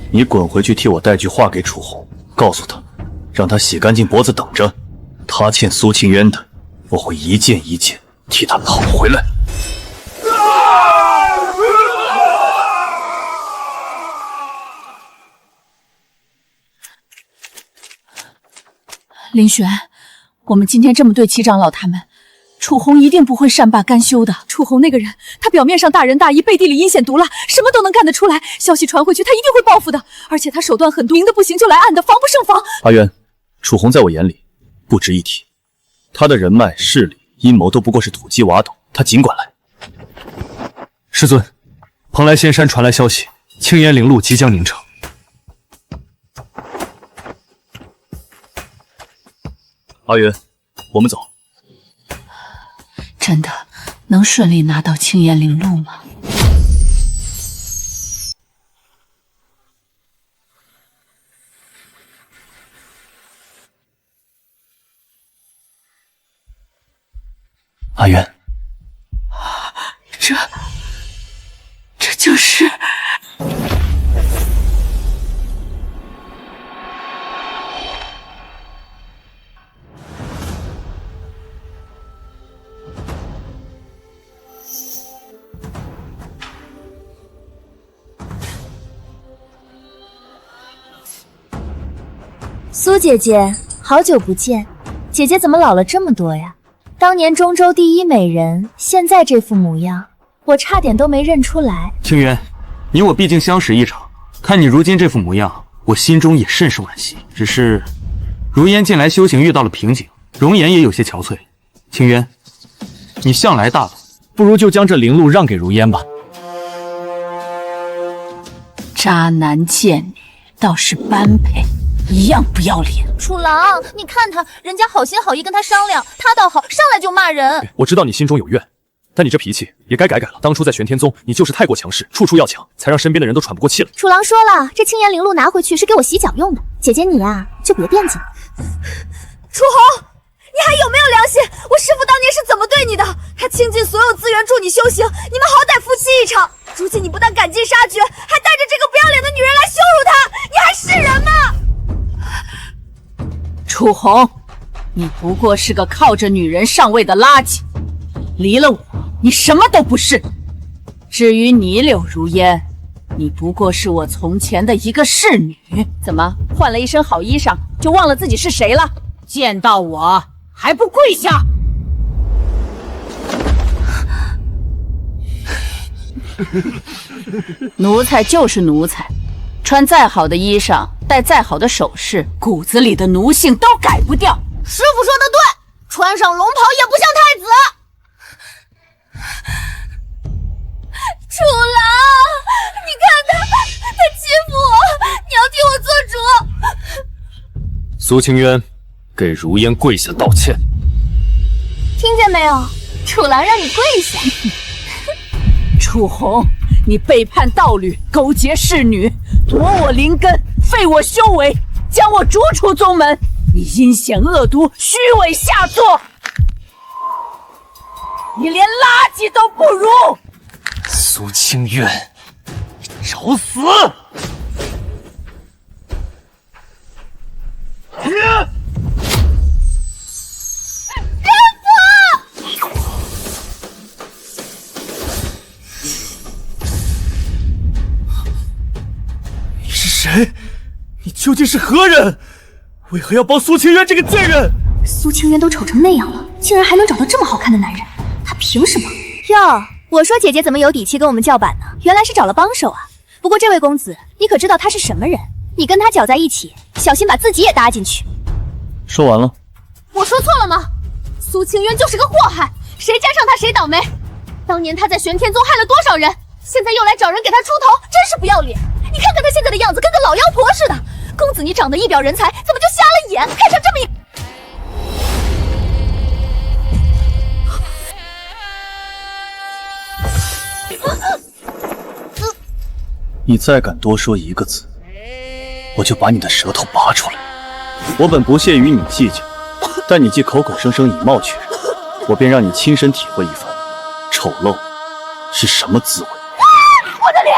[SPEAKER 11] 你，你滾回去替我帶句話給楚紅，告訴他，讓他洗乾淨脖子等着，他欠蘇清淵的，我會一件一件替他討回來。
[SPEAKER 8] 凌軒，我們今天這麼對齊長老他們，楚紅一定不會善罷甘休的。楚紅那個人，他表面上大仁大義，背地裡陰險毒辣，什麼都能幹得出來。消息傳回去，他一定會報復的。而且他手段狠毒，明的不行就來暗的，防不勝防。
[SPEAKER 11] 阿元，楚紅在我眼裡不值一提，他的人脈、勢力、陰謀都不過是土雞瓦斗，他儘管來。
[SPEAKER 2] 師尊，蓬萊仙山傳來消息，青煙靈路即將凝成。
[SPEAKER 11] 阿元，我們走。
[SPEAKER 8] 真的能順利拿到青煙靈路嗎？
[SPEAKER 5] 阿元，
[SPEAKER 8] 這就是……
[SPEAKER 1] 蘇姐姐，好久不見，姐姐怎麼老了這麼多呀？當年中州第一美人，現在這副模樣，我差點都沒認出來。
[SPEAKER 13] 清淵，你我畢竟相識一場，看你如今這副模樣，我心中也甚是惋惜。只是如煙近來修行遇到了瓶頸，容顏也有些憔悴。清淵，你向來大度，不如就將這靈路讓給如煙吧。
[SPEAKER 8] 渣男賤女，倒是般配。一樣不要臉！
[SPEAKER 1] 楚郎，你看他，人家好心好意跟他商量，他倒好，上來就罵人。
[SPEAKER 2] 我知道你心中有怨，但你這脾氣也該改改了。當初在玄天宗，你就是太過強勢，處處要搶，才讓身邊的人都喘不過氣了。
[SPEAKER 1] 楚郎說了，這青岩靈路拿回去是給我洗腳用的。姐姐你呀，就別惦記了。
[SPEAKER 9] 楚紅，你還有沒有良心？我師父當年是怎麼對你的？他傾盡所有資源助你修行，你們好歹夫妻一場。如今你不但趕盡殺絕，還帶着這個不要臉的女人來羞辱他，你還
[SPEAKER 8] 楚紅，你不過是个靠着女人上位的垃圾，離了我，你什麼都不是。至於你柳如煙，你不過是我從前的一個侍女。怎麼換了一身好衣裳，就忘了自己是誰了？見到我還不跪下！奴才就是奴才，穿再好的衣裳，戴再好的首飾，骨子裡的奴性都改不掉。
[SPEAKER 9] 師傅說的對，穿上龍袍也不像太子。楚郎，你看他欺負我，你要替我做主。
[SPEAKER 5] 蘇清淵，給如煙跪下道歉。
[SPEAKER 9] 聽見沒有？楚郎讓你跪下。
[SPEAKER 8] 楚紅，你背叛道侶，勾結侍女，奪我靈根，廢我修為，將我逐出宗門，你陰險惡毒，虛偽下作，你連垃圾都不如！
[SPEAKER 5] 蘇清淵，
[SPEAKER 6] 找死！
[SPEAKER 2] 你是誰？你究竟是何人？为何要帮蘇清淵這個賤人？
[SPEAKER 10] 蘇清淵都醜成那樣了，竟然還能找到這麼好看的男人，他憑什麼？
[SPEAKER 1] 喲，我說姐姐怎麼有底氣跟我們叫板呢？原來是找了幫手啊！不過這位公子，你可知道他是什麼人？你跟他攪在一起，小心把自己也搭進去。
[SPEAKER 13] 說完了。
[SPEAKER 9] 我說錯了嗎？蘇清淵就是個禍害，誰沾上他誰倒霉。當年他在玄天宗害了多少人，現在又來找人給他出頭，真是不要臉。你看看他現在的樣子，跟個老妖婆似的。公子，你長得一表人才，怎麼就瞎了眼，看上這麼一……
[SPEAKER 11] 你再敢多說一個字，我就把你的舌頭拔出來。我本不屑與你計較，但你既口口聲聲以貌取人，我便讓你親身體會一番醜陋是什麼滋味。
[SPEAKER 9] 我的臉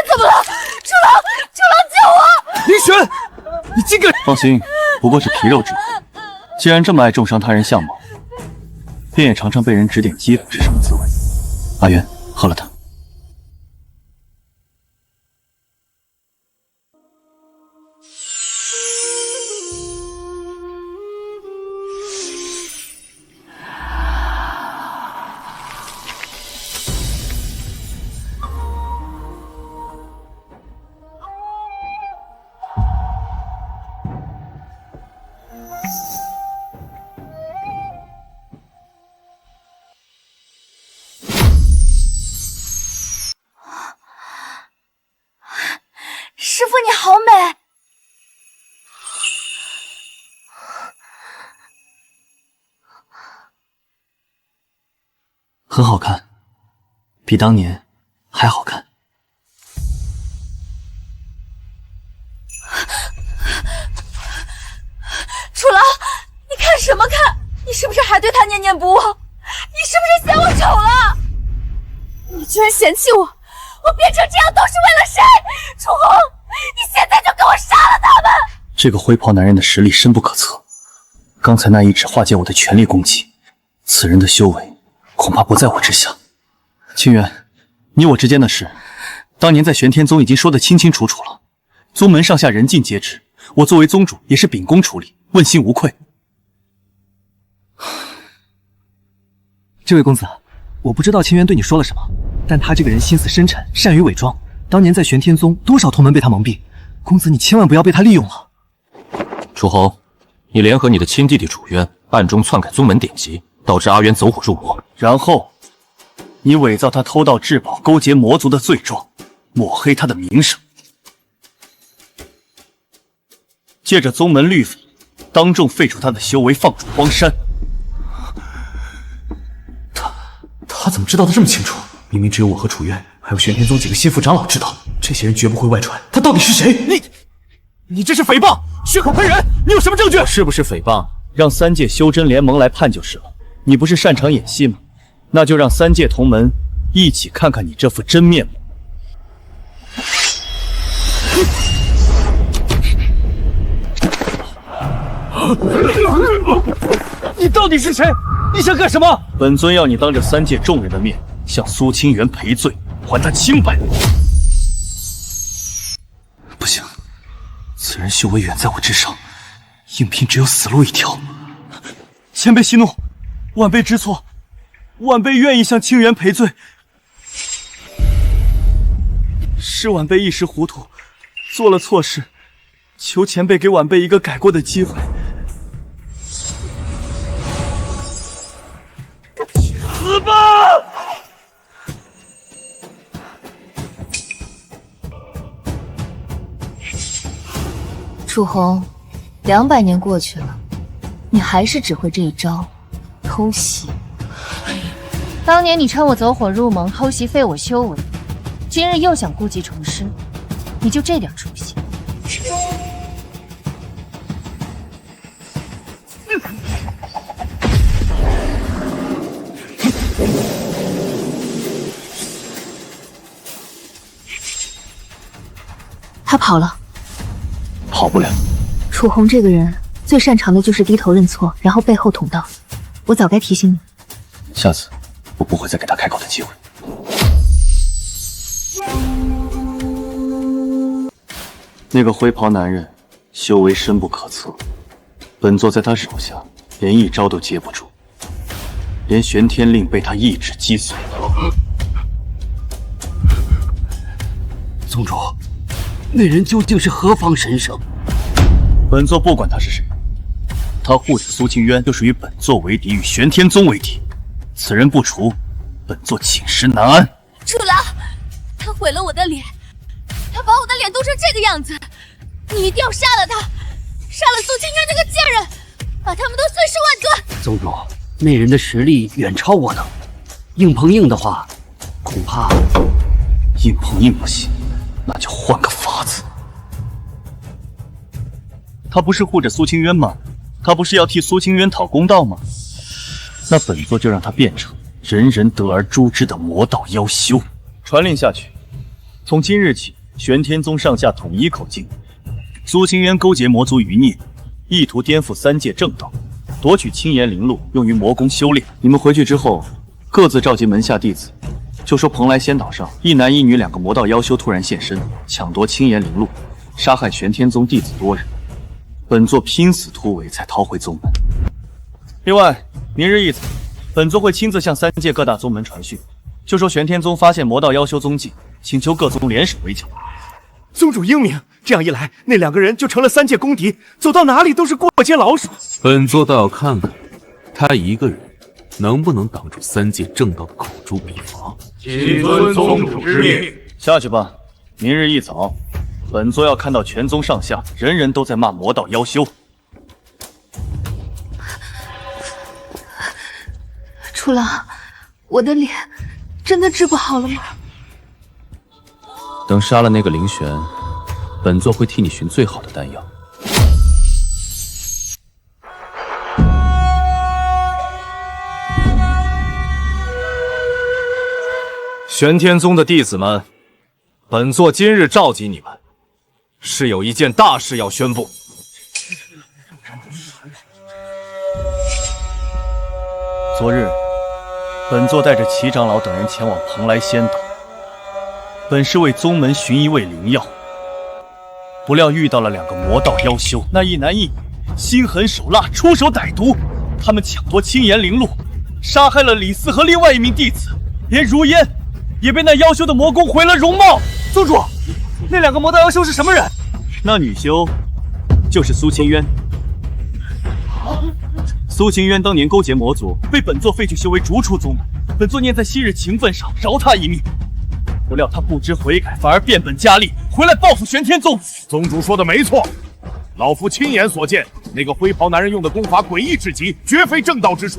[SPEAKER 9] 怎麼了？楚郎救我！
[SPEAKER 2] 林玄，你竟敢……
[SPEAKER 11] 放心，不過是皮肉之苦。既然這麼愛重傷他人相貌，便也嘗嘗被人指點譏諷是什麼滋味。阿淵，喝了它。
[SPEAKER 9] 師傅你好美。
[SPEAKER 11] 很好看，比當年還好看。
[SPEAKER 9] 楚郎，你看什麼看？你是不是還對他念念不忘？你是不是嫌我醜了？你居然嫌棄我，我變成這樣都是為了誰？楚紅，你現在就給我殺了他們！
[SPEAKER 11] 這個灰袍男人的實力深不可測，剛才那一指化解我的全力攻擊，此人的修為恐怕不在我之下。清淵，你我之間的事，當年在玄天宗已經說得清清楚楚了，宗門上下人盡皆知，我作為宗主也是秉公處理，問心無愧。
[SPEAKER 14] 這位公子，我不知道清淵對你說了什麼，但他這個人心思深沉，善於偽裝。當年在玄天宗，多少同門被他蒙蔽，公子你千萬不要被他利用了。
[SPEAKER 5] 楚侯，你聯合你的親弟弟楚淵，暗中篡改宗門典籍，導致阿淵走火入魔，
[SPEAKER 11] 然後你偽造他偷盜至寶、勾結魔族的罪狀，抹黑他的名聲，借着宗門律法，當眾廢除他的修為，放逐荒山。
[SPEAKER 2] 他怎麼知道的這麼清楚？明明只有我和楚淵，還有玄天宗幾個心腹長老知道，這些人絕不會外傳。他到底是誰？你這是誹謗，血口噴人！你有什麼證據？
[SPEAKER 11] 是不是誹謗？讓三界修真聯盟來判就是了。你不是擅長演戲嗎？那就讓三界同門一起看看你這副真面目。
[SPEAKER 3] 你到底是誰？你想干什么？
[SPEAKER 11] 本尊要你当着3界众人的面，向苏清源赔罪，还他清白。
[SPEAKER 5] 不行，此人修为远在我之上，应聘只有死路一条。
[SPEAKER 2] 前辈息怒，晚辈知错，晚辈愿意向清源赔罪。是晚辈一时糊涂，做了错事，求前辈给晚辈一个改过的机会。
[SPEAKER 6] 死吧！
[SPEAKER 1] 楚红，200年过去了，你还是只会这一招，偷袭。当年你趁我走火入魔偷袭废我修为，今日又想故技重施，你就这点出息？他跑了。
[SPEAKER 5] 跑不了。
[SPEAKER 1] 楚红这个人最擅长的就是低头认错，然後背後捅刀。我早該提醒你。
[SPEAKER 5] 下次我不會再給他開口的機會。那個灰袍男人修為深不可測，本座在他手下連一招都接不住，連玄天令被他一指擊碎了。
[SPEAKER 6] 宗主，那人究竟是何方神聖？
[SPEAKER 11] 本座不管他是誰，他護着蘇清淵就屬與本座為敵，與玄天宗為敵。此人不除，本座寢食難安。
[SPEAKER 9] 楚郎，他毀了我的臉，他把我的臉剁成這個樣子，你一定要殺了他，殺了蘇清淵這個賤人，把他們都碎屍萬段。
[SPEAKER 6] 宗主，那人的實力遠超我等，硬碰硬的話，恐怕
[SPEAKER 5] 硬碰硬不行，那就換個法子。
[SPEAKER 11] 他不是護着蘇清淵嗎？他不是要替蘇清淵討公道嗎？那本座就讓他變成人人得而誅之的魔道妖修。傳令下去，從今日起，玄天宗上下統一口徑。蘇清淵勾結魔族餘孽，意圖顛覆3界正道，奪取青岩靈露用於魔功修煉。
[SPEAKER 5] 你們回去之後，各自召集門下弟子，就說蓬萊仙島上一男一女2個魔道妖修突然現身，搶奪青岩靈露，殺害玄天宗弟子多人。本座拼死突圍才逃回宗門。
[SPEAKER 11] 另外，明日一早，本座會親自向3界各大宗門傳訊，就說玄天宗發現魔道妖修蹤跡，請求各宗聯手圍剿。
[SPEAKER 2] 宗主英明，這樣一來，那2個人就成了3界公敵，走到哪裡都是過街老鼠。
[SPEAKER 15] 本座倒要看看他一個人能不能擋住3界正道的口誅筆伐。
[SPEAKER 7] 謹遵宗主之命，
[SPEAKER 11] 下去吧。明日一早，本座要看到全宗上下人人都在罵魔道妖修。
[SPEAKER 1] 楚郎，我的臉真的治不好了嗎？
[SPEAKER 5] 等殺了那個凌玄，本座會替你尋最好的丹藥。
[SPEAKER 4] 玄天宗的弟子們，本座今日召集你們，是有一件大事要宣布。
[SPEAKER 11] 昨日，本座帶着齊長老等人前往蓬萊仙島，本是為宗門尋一味靈藥，不料遇到了2個魔道妖修，那一男一女心狠手辣，出手歹毒，他們搶奪青岩靈露，殺害了李斯和另外一名弟子，連如煙也被那妖修的魔功毀了容貌。
[SPEAKER 2] 宗主，那2個魔道妖修是什麼人？
[SPEAKER 11] 那女修就是蘇清淵。蘇清淵當年勾結魔族，被本座廢去修為，逐出宗門。本座念在昔日情分上，饒他一命。不料他不知悔改，反而變本加厲，回來報復玄天宗。
[SPEAKER 7] 宗主說的沒錯，老夫親眼所見，那個灰袍男人用的功法詭異至極，絕非正道之術。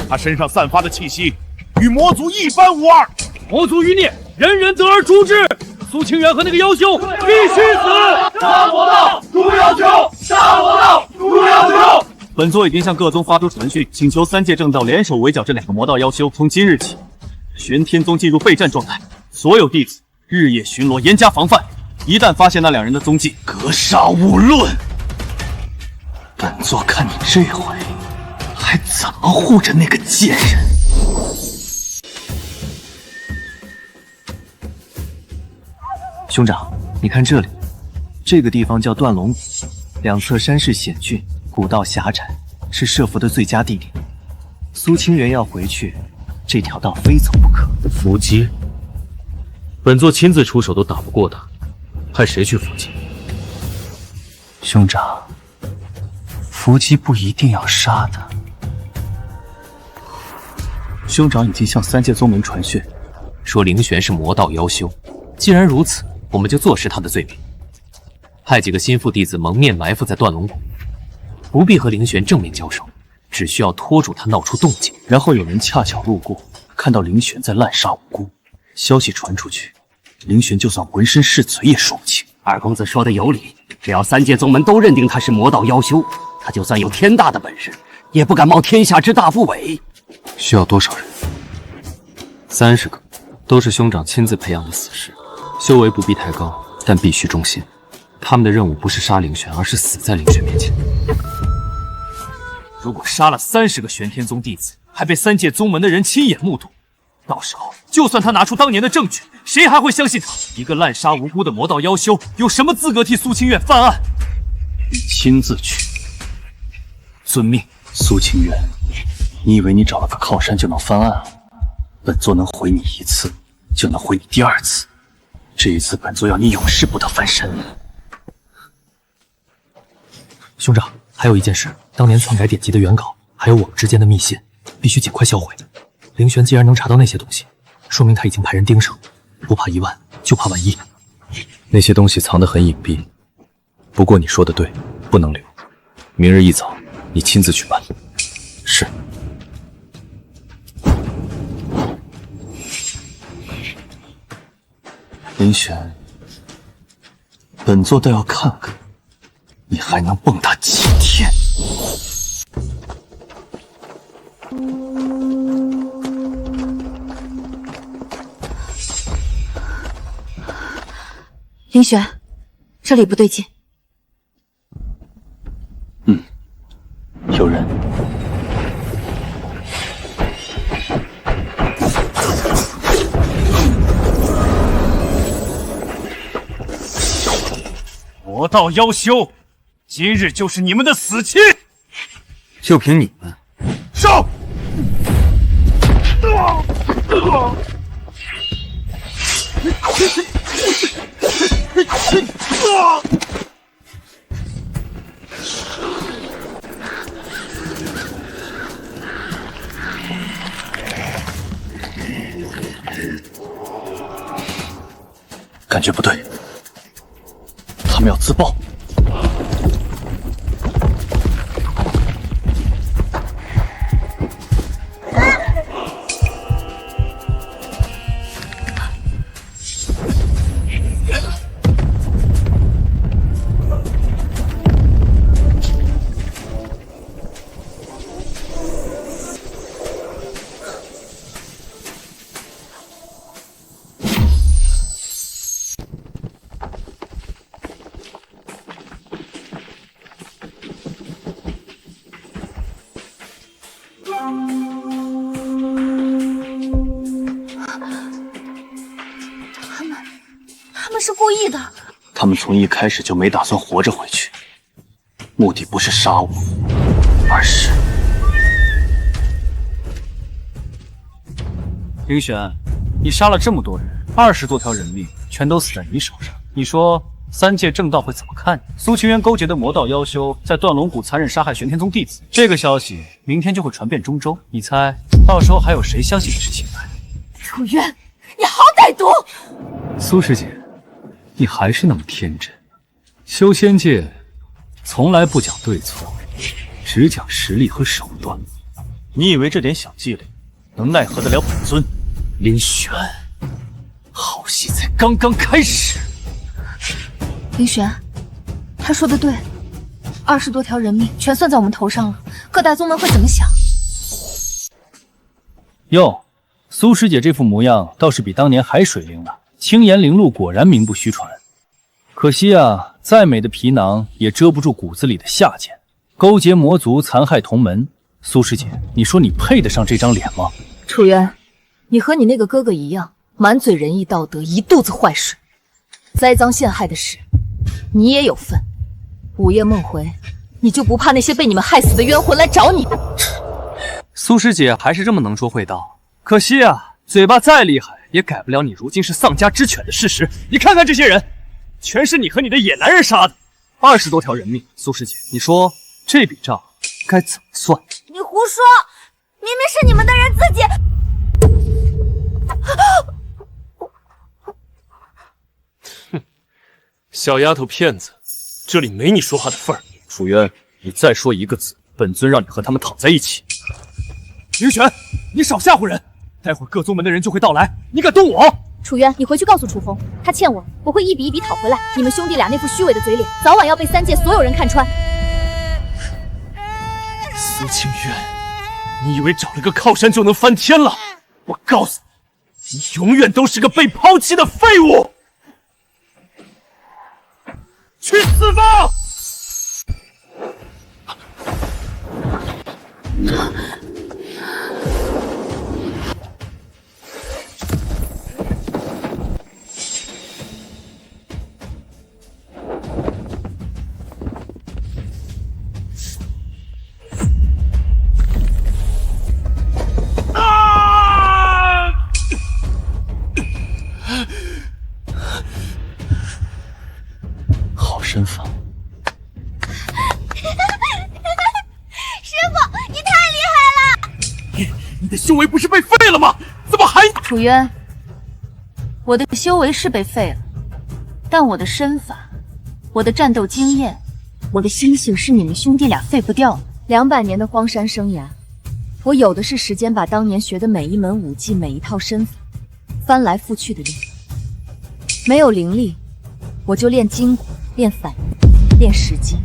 [SPEAKER 7] 他身上散發的氣息，與魔族一般無二。
[SPEAKER 3] 魔族餘孽，人人得而誅之。蘇清源和那個妖修必須死！
[SPEAKER 7] 殺魔道，誅妖修！殺魔道，誅妖修！
[SPEAKER 11] 本座已經向各宗發出傳訊，請求3界正道聯手圍剿這2個魔道妖修。從今日起，玄天宗進入備戰狀態，所有弟子日夜巡邏，嚴加防範。一旦發現那2人的蹤跡，格殺勿論。
[SPEAKER 14] 本座看你這回還怎麼護着那個賤人！兄長，你看這裡，這個地方叫斷龍谷，兩側山勢險峻，古道狹窄，是設伏的最佳地點。蘇清源要回去，這條道非走不可。
[SPEAKER 15] 伏击，本座親自出手都打不過他，派誰去伏击？
[SPEAKER 14] 兄长，伏击不一定要杀他。兄长已经向三界宗门传讯，
[SPEAKER 5] 说凌玄是魔道妖修。既然如此，我们就坐实他的罪名，派几个心腹弟子蒙面埋伏在断龙谷，不必和凌玄正面交手，只需要拖住他闹出动静，
[SPEAKER 14] 然后有人恰巧路过，看到凌玄在滥杀无辜，消息传出去，凌玄就算浑身是罪也说不清。
[SPEAKER 6] 二公子说的有理，只要三界宗门都认定他是魔道妖修，他就算有天大的本事，也不敢冒天下之大不韪。
[SPEAKER 5] 需要多少人？30个，都是兄长亲自培养的死士，修为不必太高，但必須忠心。他们的任務不是殺凌玄，而是死在凌玄面前。
[SPEAKER 4] 如果殺了30个玄天宗弟子，還被三界宗門的人親眼目睹，到時候就算他拿出當年的證據，誰還會相信他？一個濫殺無辜的魔道妖修，有什麼資格替蘇清遠翻案？
[SPEAKER 14] 你親自去。遵命。蘇清遠，你以為你找了個靠山就能翻案了？本座能毀你一次，就能毀你第2次。這一次，本座要你永世不得翻身。兄長，還有一件事，當年篡改典籍的原稿，還有我們之間的密信，必須盡快銷毀。凌玄既然能查到那些東西，說明他已經派人盯上，不怕1萬，就怕萬一。
[SPEAKER 5] 那些東西藏得很隱蔽，不過你說的對，不能留。明日一早，你親自去辦。是。
[SPEAKER 14] 凌玄，本座倒要看看，你還能蹦躂幾天？
[SPEAKER 1] 凌玄，這裡不對勁。
[SPEAKER 14] 有人。
[SPEAKER 6] 魔道妖修，今日就是你們的死期！
[SPEAKER 13] 就憑你們，
[SPEAKER 6] 上！
[SPEAKER 14] 感覺不對，他們要自爆。
[SPEAKER 1] 他們是故意的。
[SPEAKER 14] 他們從一開始就沒打算活着回去，目的不是殺我，而是……
[SPEAKER 3] 凌玄，你殺了這麼多人，20多條人命全都死在你手上，你說三界正道會怎麼看你？蘇清源勾結的魔道妖修在斷龍谷殘忍殺害玄天宗弟子，這個消息明天就會傳遍中州，你猜到時候還有誰相信你是清白？
[SPEAKER 1] 楚淵，你好歹毒！
[SPEAKER 4] 蘇師姐，你還是那麼天真。修仙界從來不講對錯，只講實力和手段。你以為這點小伎倆能奈何得了本尊？凌玄，好戲才剛剛開始。
[SPEAKER 1] 凌玄，他說的對，20多條人命全算在我們頭上了，各大宗門會怎麼想？
[SPEAKER 3] 喲，蘇師姐這副模樣倒是比當年還水靈了，青岩靈露果然名不虛傳。可惜啊，再美的皮囊也遮不住骨子裡的下賤。勾結魔族，殘害同門。蘇師姐，你说你配得上这張臉嗎？
[SPEAKER 16] 楚渊，你和你那个哥哥一样，满嘴仁义道德，一肚子坏水，栽赃陷害的事，你也有份。午夜梦回，你就不怕那些被你们害死的冤魂来找你？
[SPEAKER 3] 蘇師姐還是這麼能說會道，可惜啊，嘴巴再厲害也改不了你如今是喪家之犬的事實。你看看這些人，全是你和你的野男人殺的，20多條人命。蘇師姐，你說這筆賬該怎麼算？
[SPEAKER 9] 你胡說，明明是你們的人自己。
[SPEAKER 15] 哼，小丫頭片子，這裡沒你說話的份兒。楚淵，你再說一個字，本尊讓你和他們躺在一起。
[SPEAKER 3] 凌玄，你少嚇唬人，待會兒各宗門的人就會到來，你敢動我？
[SPEAKER 17] 楚淵，你回去告訴楚風，他欠我，我會一筆一筆討回來。你們兄弟倆那副虛偽的嘴臉，早晚要被三界所有人看穿。
[SPEAKER 15] 蘇清淵，你以為找了個靠山就能翻天了？我告訴你，你永遠都是個被拋棄的廢物！去死吧！
[SPEAKER 14] 好身法。
[SPEAKER 9] 师傅，你太厉害了！
[SPEAKER 15] 你的修为不是被废了吗？怎麼還……
[SPEAKER 1] 楚淵，我的修為是被廢了，但我的身法、我的戰鬥經驗、我的心性是你們兄弟倆廢不掉的。
[SPEAKER 16] 200年的荒山生涯，我有的是時間把當年學的每一門武技、每一套身法翻來覆去的練。沒有靈力，我就練筋骨、練反應、練時機。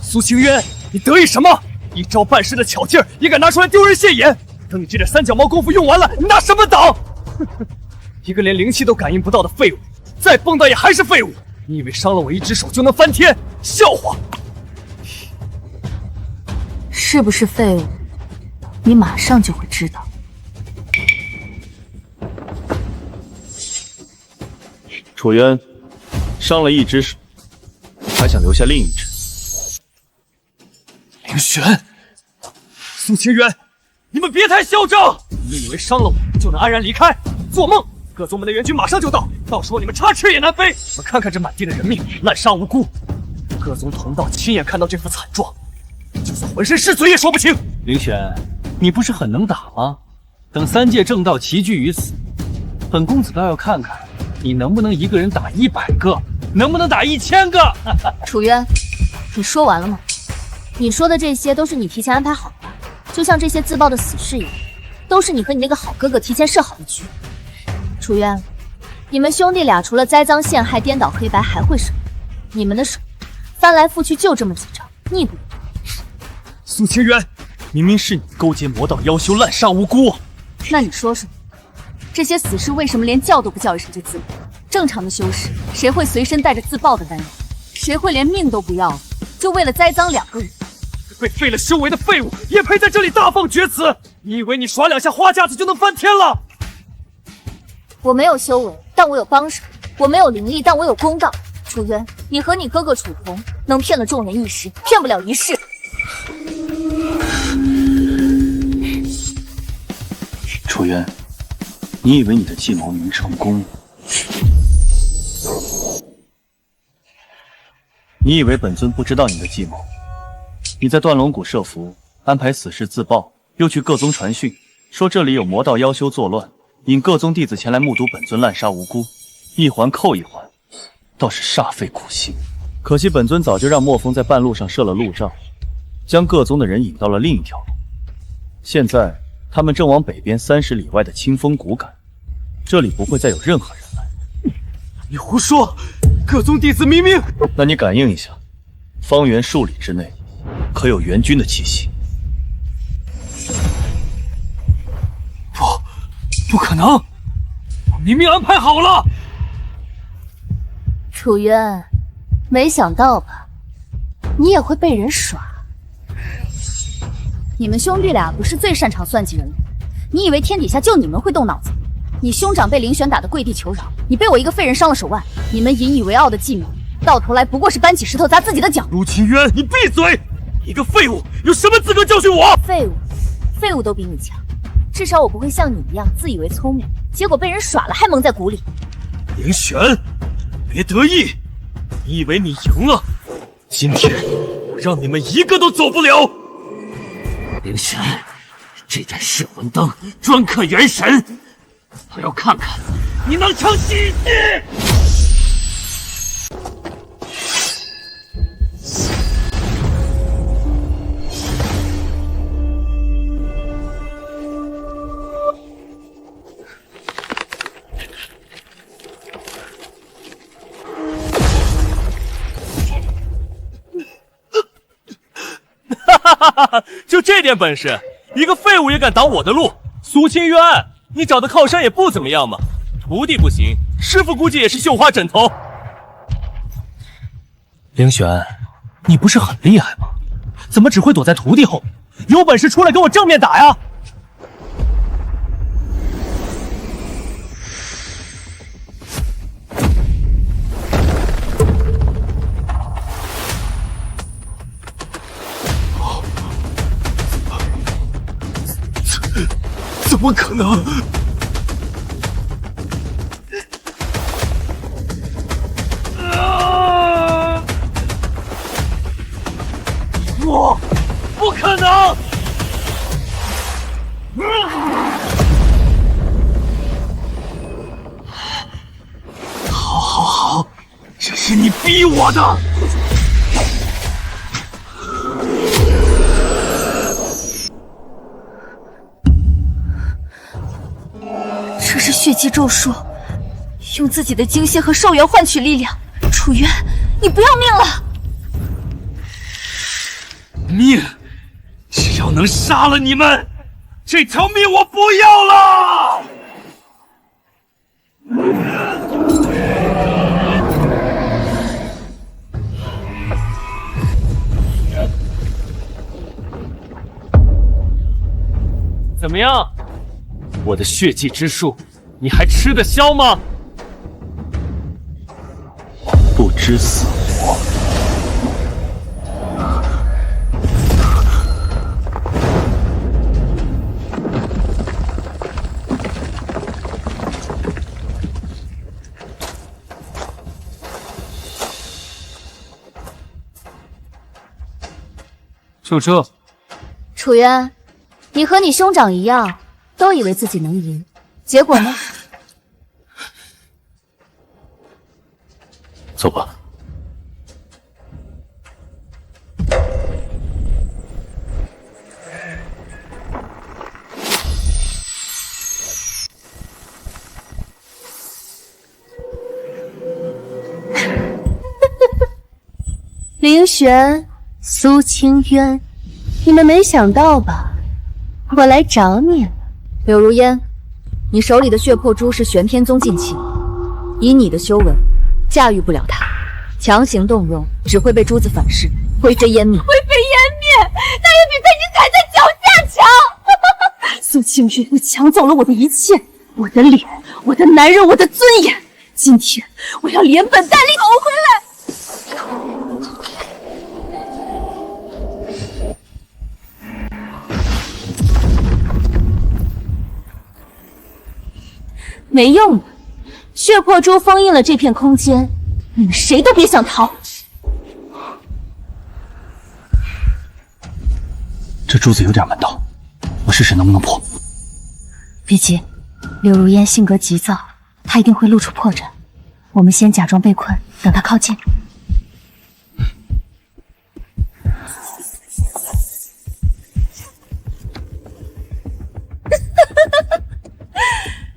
[SPEAKER 3] 蘇清淵，你得意什麼？一招半式的巧勁兒也敢拿出來丟人現眼？等你這點三腳貓功夫用完了，你拿什麼擋？一個連靈氣都感應不到的廢物，再蹦躂也還是廢物。你以為傷了我一隻手就能翻天？笑話！
[SPEAKER 1] 是不是廢物？你馬上就會知道。
[SPEAKER 14] 楚淵，傷了一隻手，還想留下另一隻？
[SPEAKER 3] 凌玄，蘇清淵，你們別太囂張！你們以為傷了我就能安然離開？做夢！各宗門的援軍馬上就到，到時候你們插翅也難飛。我們看看這滿地的人命，濫殺無辜。各宗同道親眼看到這副慘狀，就算渾身是罪也說不清。凌玄，你不是很能打嗎？等三界正道齊聚於此，本公子倒要看看你能不能一個人打100個，能不能打1000個。
[SPEAKER 16] 楚淵，你說完了嗎？
[SPEAKER 17] 你說的這些都是你提前安排好的，就像這些自爆的死士一樣，都是你和你那個好哥哥提前設好的局。楚淵，你們兄弟倆除了栽贓陷害、顛倒黑白，還會什麼？你們的手翻來覆去就這麼幾招，逆不？
[SPEAKER 3] 蘇清淵，明明是你勾結魔道妖修，濫殺無辜。
[SPEAKER 17] 那你說說，這些死士為什麼連叫都不叫一聲就自爆？正常的修士，誰會隨身帶着自爆的丹藥？誰會連命都不要了，就為了栽贓2個人？
[SPEAKER 3] 被廢了修為的廢物，也配在這裡大放厥詞？你以為你耍2下花架子就能翻天了？
[SPEAKER 17] 我沒有修為，但我有幫手；我沒有靈力，但我有公道。楚淵，你和你哥哥楚紅能騙了眾人一時，騙不了一世。
[SPEAKER 14] 楚淵，你以為你的計謀能成功？你以為本尊不知道你的計謀？你在斷龍谷設伏，安排死士自爆，又去各宗傳訊，說這裡有魔道妖修作亂，引各宗弟子前來目睹本尊濫殺無辜，一環扣一環，倒是煞費苦心。可惜本尊早就讓墨風在半路上設了路障，將各宗的人引到了另一條路。現在他們正往北邊30里外的清風谷趕，這裡不會再有任何人來。
[SPEAKER 3] 你胡說！各宗弟子明明……
[SPEAKER 14] 那你感應一下，方圓數里之內，可有援軍的氣息？
[SPEAKER 3] 不可能！我明明安排好了。
[SPEAKER 17] 楚淵，沒想到吧？你也會被人耍。你们兄弟俩不是最擅长算计人的，你以为天底下就你们会动脑子？你兄长被林玄打得跪地求饶，你被我一个废人傷了手腕，你們引以為傲的計謀，到頭來不過是搬起石頭砸自己的腳。
[SPEAKER 15] 陸清淵，你閉嘴！一個廢物有什麼資格教訓我？
[SPEAKER 17] 廢物都比你強，至少我不會像你一樣自以為聰明，結果被人耍了還蒙在鼓裡。
[SPEAKER 15] 凌玄，別得意，你以為你贏了？今天我讓你們一個都走不了。
[SPEAKER 6] 凌玄，這盞噬魂燈專克元神，我要看看你能撐幾次！
[SPEAKER 15] 就這點本事，一個廢物也敢擋我的路？蘇清淵，你找的靠山也不怎麼樣嘛。徒弟不行，師傅估計也是繡花枕頭。
[SPEAKER 3] 凌玄，你不是很厲害嗎？怎麼只會躲在徒弟後面？有本事出來跟我正面打呀！
[SPEAKER 2] 怎麼可能？
[SPEAKER 6] 不可能！好，這是你逼我的。
[SPEAKER 10] 這是血祭咒術，用自己的精血和壽元換取力量。楚淵，你不要命了！
[SPEAKER 6] 命，只要能殺了你們，這條命我不要了！
[SPEAKER 15] 怎麼樣？我的血祭之術，你還吃得消嗎？
[SPEAKER 14] 不知死活。
[SPEAKER 3] 就這，
[SPEAKER 17] 楚淵，你和你兄長一樣，都以為自己能贏，結果呢？
[SPEAKER 14] 走吧。
[SPEAKER 17] 凌玄、蘇清淵，你們沒想到吧？我來找你了。柳如煙，你手裡的血魄珠是玄天宗禁器，以你的修為，駕馭不了它，強行動用只會被珠子反噬，灰飛煙滅。灰飛煙滅，那也比被你踩在腳下強。
[SPEAKER 8] 蘇清淵，你搶走了我的一切，我的臉，我的男人，我的尊嚴。今天我要連本帶利討回來。
[SPEAKER 17] 沒用的，血魄珠封印了這片空間，你們誰都別想逃。
[SPEAKER 14] 這珠子有點門道，我試試能不能破。
[SPEAKER 1] 別急，柳如煙性格急躁，她一定會露出破綻。我們先假裝被困，等她靠近。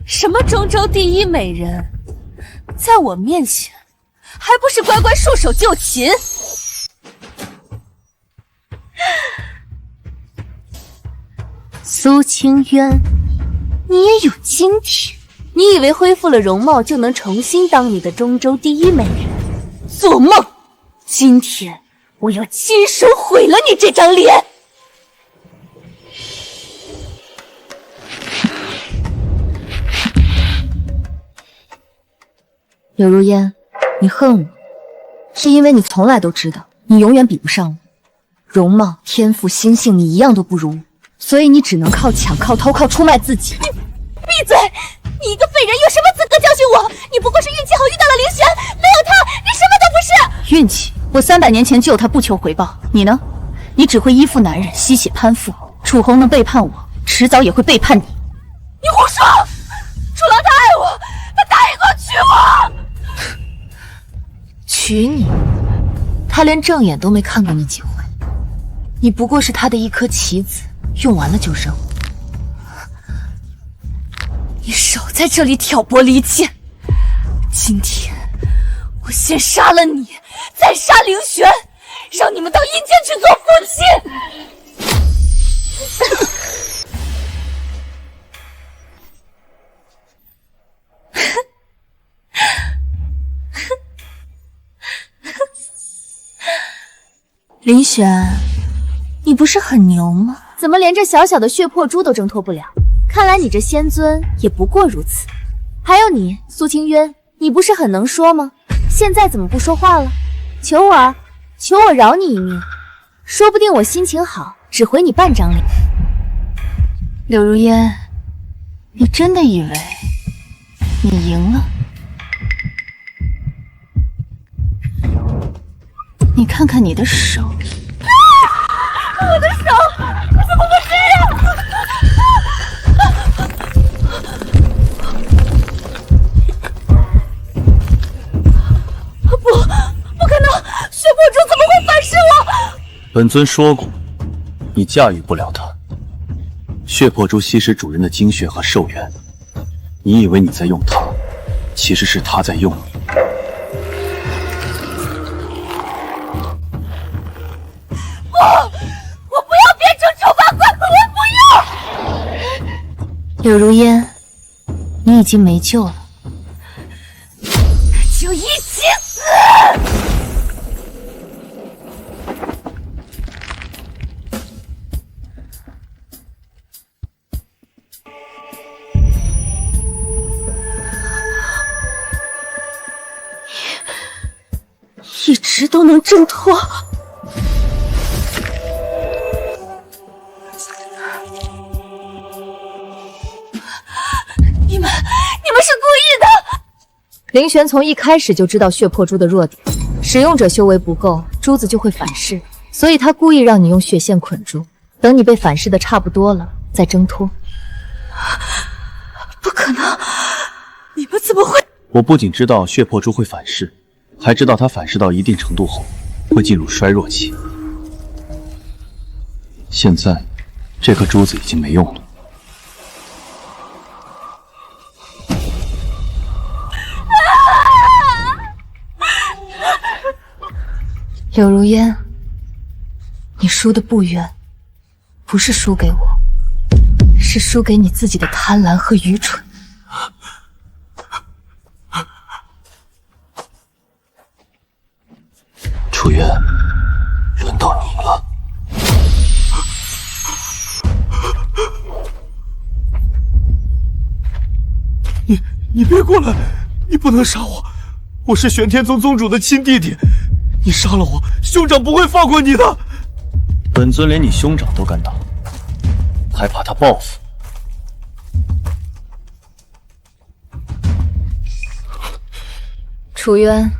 [SPEAKER 8] 什麼中州第一美人，在我面前還不是乖乖束手就擒？
[SPEAKER 17] 蘇清淵，你也有今天？你以為恢復了容貌就能重新當你的中州第一美人？做夢！今天我要親手毀了你這張臉！
[SPEAKER 16] 柳如烟，你恨我，是因为你从来都知道你永远比不上我，容貌、天赋、心性你一样都不如我，所以你只能靠抢、靠偷、靠出卖自己。
[SPEAKER 10] 闭嘴！你一个废人有什么资格教训我？你不过是运气好遇到了凌轩，没有他，你什么都不是。
[SPEAKER 1] 运气？我300年前救他不求回報，你呢？你只会依附男人，吸血攀附。楚红能背叛我，遲早也會背叛你。
[SPEAKER 10] 你胡說！楚郎他愛我，他答應過娶我。
[SPEAKER 1] 娶你？他連正眼都沒看過你幾回，你不過是他的一顆棋子，用完了就扔。
[SPEAKER 10] 你少在這裡挑撥離間！今天我先殺了你，再殺凌玄，讓你們到陰間去做夫妻。
[SPEAKER 1] 凌玄，你不是很牛嗎？
[SPEAKER 17] 怎麼連這小小的血魄珠都掙脫不了？看來你這仙尊也不過如此。還有你，蘇清淵，你不是很能說嗎？現在怎麼不說話了？求我啊，求我饒你一命，說不定我心情好，只回你半張臉。
[SPEAKER 1] 柳如煙，你真的以為你贏了？你看看你的手，
[SPEAKER 10] 我的手怎麼會這樣？不可能！血魄珠怎麼會反噬我？
[SPEAKER 14] 本尊說過，你駕馭不了它。血魄珠吸食主人的精血和壽元，你以為你在用它，其實是它在用你。
[SPEAKER 10] 我不要變成醜八怪，我不要！
[SPEAKER 1] 柳如煙，你已經沒救了，
[SPEAKER 10] 就一起死！
[SPEAKER 8] 一直都能掙脫。
[SPEAKER 10] 你們是故意的！
[SPEAKER 16] 凌玄從一開始就知道血魄珠的弱點，使用者修為不夠，珠子就會反噬，所以他故意讓你用血線捆住，等你被反噬的差不多了再掙脫。
[SPEAKER 8] 不可能！你們怎麼會？
[SPEAKER 14] 我不僅知道血魄珠會反噬，還知道它反噬到一定程度後會進入衰弱期。現在，這顆珠子已經沒用了。
[SPEAKER 1] 柳如煙，你輸得不冤，不是輸給我，是輸給你自己的貪婪和愚蠢。
[SPEAKER 5] 楚淵，輪到你了。
[SPEAKER 2] 你別過來，你不能殺我，我是玄天宗宗主的親弟弟。你殺了我，兄長不會放過你的。
[SPEAKER 14] 本尊連你兄長都敢打，還怕他報復？
[SPEAKER 16] 楚淵，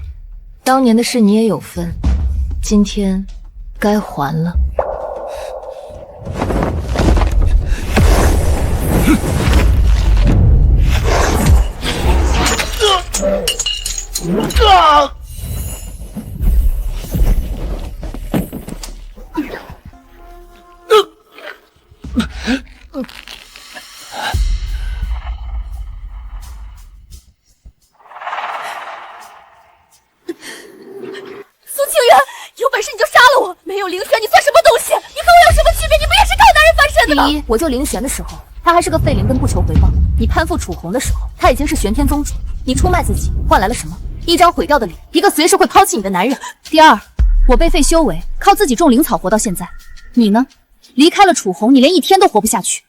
[SPEAKER 16] 當年的事你也有份，今天該還了。
[SPEAKER 17] 第一，我救凌玄的時候，他還是個廢靈根不求回報；你攀附楚紅的時候，他已經是玄天宗主。你出賣自己，換來了什麼？一張毀掉的臉，一個隨時會拋棄你的男人。第二，我被廢修為，靠自己種靈草活到現在。你呢？離開了楚紅，你連一天都活不下去。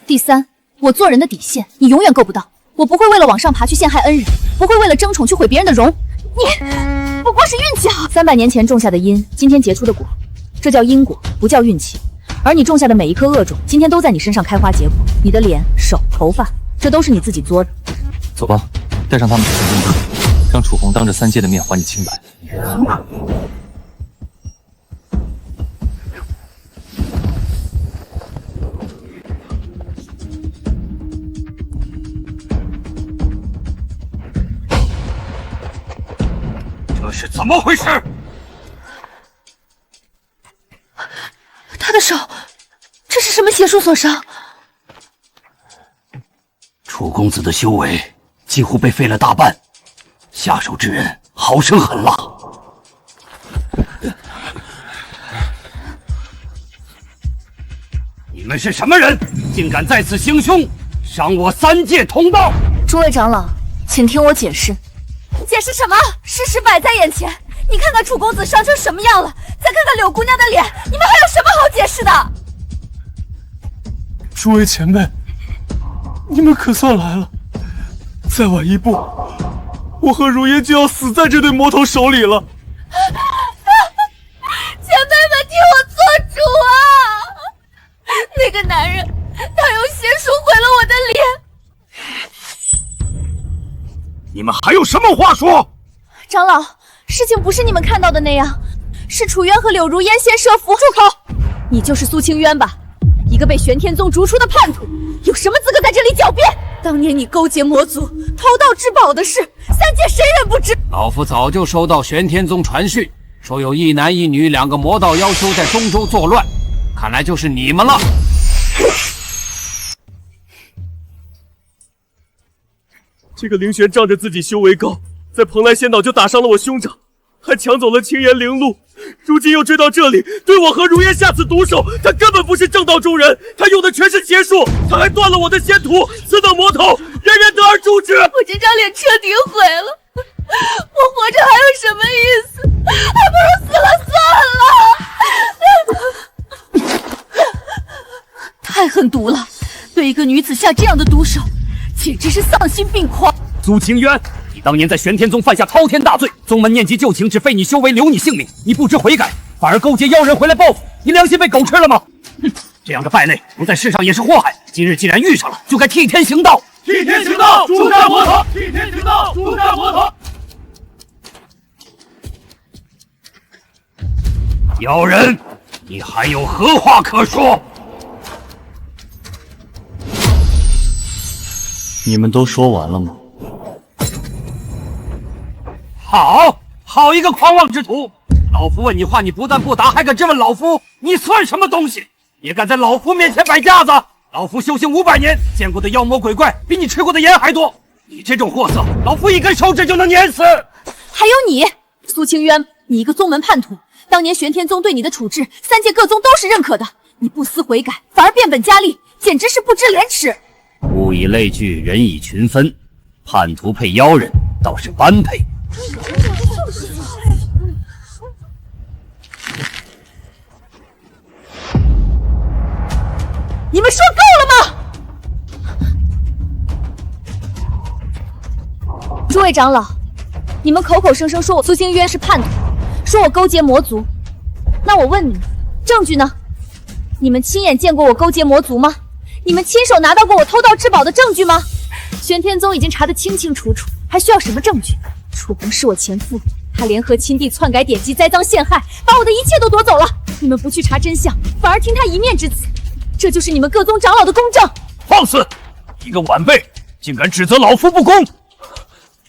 [SPEAKER 17] 第三，我做人的底線，你永遠夠不到。我不会为了往上爬去陷害恩人，不会为了争宠去毁別人的容。你不過是運氣好。300年前種下的因，今天結出的果，這叫因果，不叫運氣。而你種下的每一顆惡種，今天都在你身上開花結果。你的臉、手、頭髮，這都是你自己作的。
[SPEAKER 14] 走吧，帶上他們去玄天宗，讓楚紅當着3界的面還你清白。
[SPEAKER 6] 這是怎麼回事？
[SPEAKER 17] 他的手，這是什麼邪術所傷？
[SPEAKER 6] 楚公子的修為幾乎被廢了大半，下手之人好生狠辣。你們是什麼人？竟敢在此行凶，傷我3界同道！
[SPEAKER 17] 諸位長老，請聽我解釋。
[SPEAKER 9] 解釋什麼？事實擺在眼前，你看看楚公子傷成什麼樣了，再看看柳姑娘的臉，你們還有什麼好解釋的？
[SPEAKER 2] 諸位前輩，你們可算來了！再晚一步，我和如煙就要死在這對魔頭手裡了。
[SPEAKER 9] 前輩們替我做主啊！那個男人，他用邪術毀了我的臉。
[SPEAKER 6] 你們還有什麼話說？
[SPEAKER 17] 長老，事情不是你們看到的那樣，是楚淵和柳如煙先設伏。住口！你就是蘇清淵吧？一個被玄天宗逐出的叛徒，有什麼資格在這裡狡辯？當年你勾結魔族偷盜至寶的事，3界誰人不知？
[SPEAKER 6] 老夫早就收到玄天宗傳訊，說有一男一女2個魔道妖修在中州作亂，看來就是你們了。
[SPEAKER 2] 這個凌玄仗着自己修為高，在蓬萊仙島就打傷了我兄長，還搶走了青岩靈露，如今又追到這裡，對我和如煙下此毒手。他根本不是正道中人，他用的全是邪術，他還斷了我的仙途，此等魔頭，人人得而誅之。
[SPEAKER 9] 我這張臉徹底毀了，我活着還有什麼意思？還不如死了算了。
[SPEAKER 17] 太狠毒了，對一個女子下這樣的毒手，簡直是喪心病狂。
[SPEAKER 6] 蘇清淵，你當年在玄天宗犯下滔天大罪，宗門念及舊情，只廢你修為，留你性命，你不知悔改，反而勾結妖人回來報復，你良心被狗吃了嗎？哼，這樣的敗類留在世上也是禍害，今日既然遇上了，就該替天行道。替天行道，誅殺魔頭！替天行道，誅殺魔頭！妖人，你還有何話可說？
[SPEAKER 14] 你們都說完了嗎？
[SPEAKER 6] 好一個狂妄之徒！老夫問你話，你不但不答，還敢質問老夫，你算什麼東西？也敢在老夫面前擺架子？老夫修行500年，見過的妖魔鬼怪比你吃過的鹽還多。你這種貨色，老夫一根手指就能碾死。
[SPEAKER 17] 還有你，蘇清淵，你一個宗門叛徒，當年玄天宗對你的處置，3界各宗都是認可的，你不思悔改，反而變本加厲，簡直是不知廉恥。
[SPEAKER 6] 物以類聚，人以群分，叛徒配妖人倒是般配。
[SPEAKER 17] 你們說夠了嗎？諸位長老，你們口口聲聲說我蘇清淵是叛徒，說我勾結魔族，那我問你們，證據呢？你們親眼見過我勾結魔族嗎？你們親手拿到過我偷盜至寶的證據嗎？玄天宗已經查得清清楚楚，還需要什麼證據？楚紅是我前夫，他聯合親弟篡改典籍，栽贓陷害，把我的一切都奪走了。你們不去查真相，反而聽他一面之詞，這就是你們各宗長老的公正。
[SPEAKER 6] 放肆！一個晚輩竟敢指責老夫不公！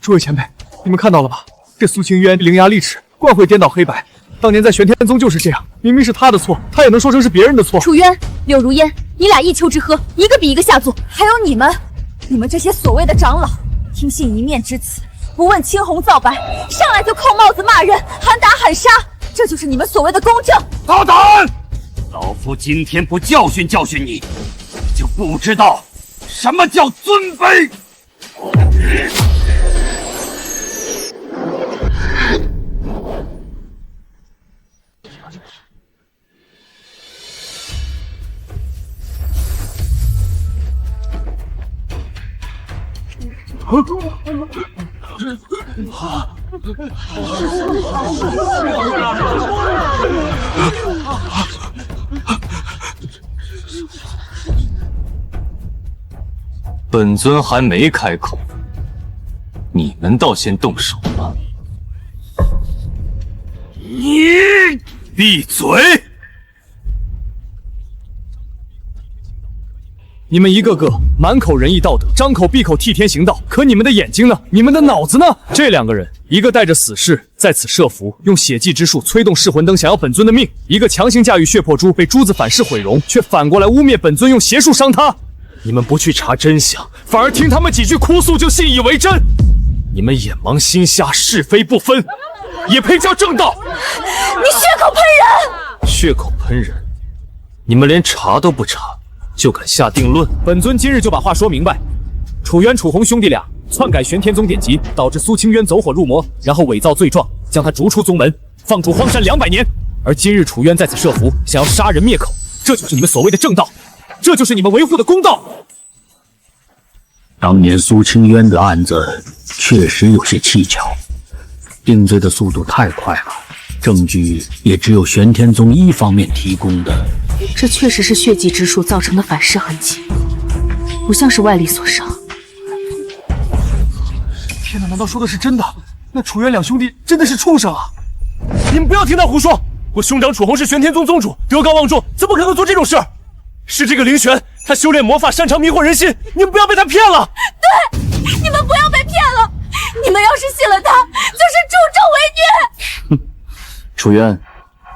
[SPEAKER 2] 諸位前輩，你們看到了吧？這蘇清淵伶牙俐齒，慣會顛倒黑白。當年在玄天宗就是這樣，明明是他的錯，他也能說成是別人的錯。
[SPEAKER 17] 楚淵、柳如煙，你倆一丘之貉，一個比一個下作。還有你們這些所謂的長老，聽信一面之詞，不問青紅皂白，上來就扣帽子罵人，喊打喊殺，這就是你們所謂的公正。
[SPEAKER 6] 大膽！老夫今天不教訓教訓你，你就不知道什麼叫尊卑。
[SPEAKER 5] 本尊还没开口，你们倒先动手了。
[SPEAKER 7] 你闭嘴！
[SPEAKER 4] 你们一个个满口仁义道德，张口闭口替天行道，可你们的眼睛呢？你们的脑子呢？这两个人，一个带着死士在此设伏，用血祭之术催动噬魂灯，想要本尊的命；一个强行驾驭血魄珠，被珠子反噬毁容，却反过来污蔑本尊用邪术伤他。你们不去查真相，反而听他们几句哭诉就信以为真，你们眼盲心瞎，是非不分，也配叫正道？
[SPEAKER 10] 你血口喷人！
[SPEAKER 4] 血口喷人？你们连查都不查就敢下定论？本尊今日就把话说明白。楚渊、楚红兄弟俩篡改玄天宗典籍，导致苏清渊走火入魔，然后伪造罪状，将他逐出宗门，放逐荒山200年。而今日楚渊在此设伏，想要杀人灭口，这就是你们所謂的正道，这就是你们維護的公道。
[SPEAKER 6] 當年蘇清淵的案子確實有些蹊蹺，定罪的速度太快了，證據也只有玄天宗一方面提供的。
[SPEAKER 8] 這確實是血祭之術造成的反噬痕跡，不像是外力所傷。
[SPEAKER 2] 天哪，難道說的是真的？那楚淵兩兄弟真的是畜生啊！
[SPEAKER 15] 你們不要聽他胡說！我兄長楚紅是玄天宗宗主，德高望重，怎麼可能做這種事？是這個凌玄，他修煉魔法擅長迷惑人心，你們不要被他騙了。
[SPEAKER 10] 對，你們不要被騙了，你們要是信了他，就是助紂為虐。
[SPEAKER 14] 楚淵，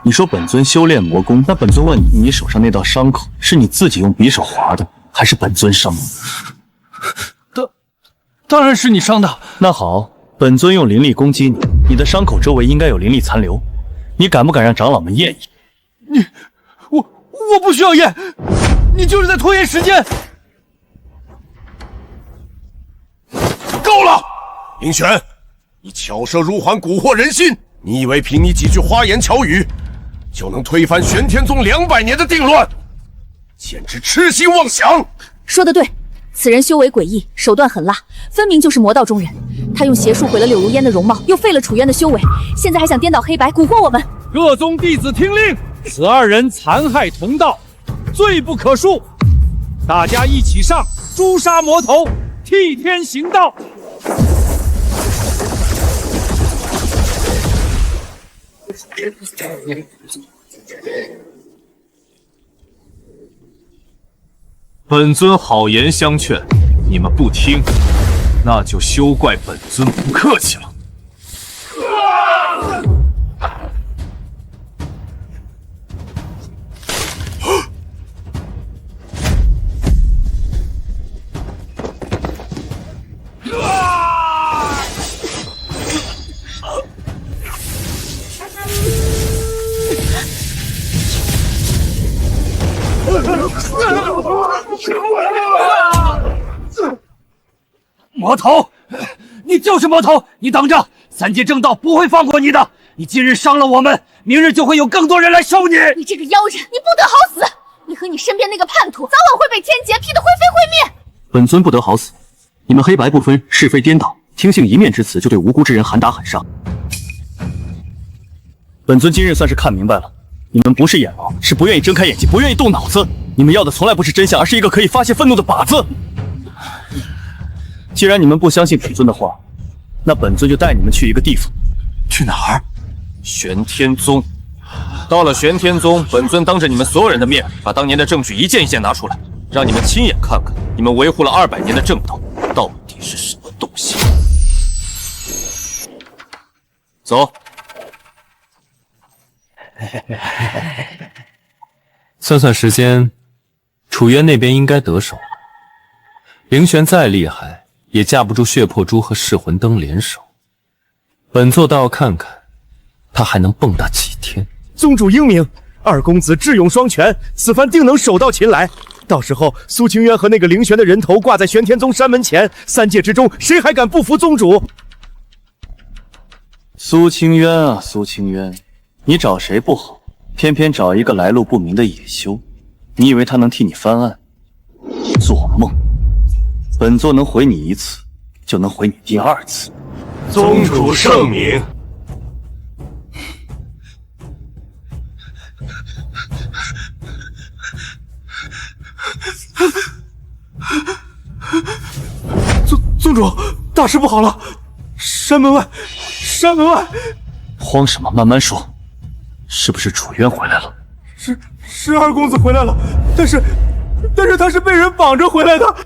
[SPEAKER 14] 你說本尊修煉魔功，那本尊問你，你手上那道傷口是你自己用匕首劃的，還是本尊傷的？
[SPEAKER 2] 當然是你傷的。
[SPEAKER 14] 那好，本尊用靈力攻擊你，你的傷口周圍應該有靈力殘留，你敢不敢讓長老們驗一驗？
[SPEAKER 2] 我不需要驗，你就是在拖延時間。
[SPEAKER 7] 夠了，凌玄，你巧舌如簧，蠱惑人心。你以為憑你幾句花言巧語，就能推翻玄天宗200年的定亂？簡直痴心妄想！
[SPEAKER 16] 說得對，此人修為詭異，手段狠辣，分明就是魔道中人。他用邪術毀了柳如煙的容貌，又廢了楚淵的修為，現在還想顛倒黑白，蠱惑我們。
[SPEAKER 4] 各宗弟子聽令，此2人殘害同道，罪不可恕。大家一起上，誅殺魔頭，替天行道。
[SPEAKER 5] 本尊好言相勸，你們不聽，那就休怪本尊不客氣了。
[SPEAKER 6] 魔頭，你就是魔頭！你等着，三界正道不會放過你的！你今日傷了我們，明日就會有更多人來收你！
[SPEAKER 17] 你這個妖人，你不得好死！你和你身邊那個叛徒，早晚會被天劫劈得灰飛灰滅！
[SPEAKER 14] 本尊不得好死！你們黑白不分，是非顛倒，聽信一面之詞就對無辜之人喊打喊殺。本尊今日算是看明白了，你們不是眼盲，是不願意睜開眼睛，不願意動腦子。你們要的從來不是真相，而是一個可以發洩憤怒的靶子。既然你們不相信本尊的話，那本尊就帶你們去一個地方。
[SPEAKER 5] 去哪兒？玄天宗。到了玄天宗，本尊當着你們所有人的面，把當年的證據一件一件拿出來，讓你們親眼看看，你們維護了200年的正道到底是什麼東西。走。
[SPEAKER 13] 算算時間，楚淵那邊應該得手。凌玄再厲害，也架不住血魄珠和噬魂燈聯手。本座倒要看看，他還能蹦躂幾天。
[SPEAKER 15] 宗主英明，二公子智勇雙全，此番定能手到擒來。到時候蘇清淵和那個凌玄的人頭掛在玄天宗山門前，三界之中誰還敢不服宗主？
[SPEAKER 14] 蘇清淵啊，蘇清淵，你找誰不好，偏偏找一個來路不明的野修，你以為他能替你翻案？做夢！本座能回你一次，
[SPEAKER 11] 就能回你第2次。
[SPEAKER 7] 宗主圣明。
[SPEAKER 2] 宗主，大事不好了！山门外，山门外！
[SPEAKER 11] 慌什么？慢慢说。是不是楚渊回来了？
[SPEAKER 2] 是二公子回来了，但是他是被人绑着回来的。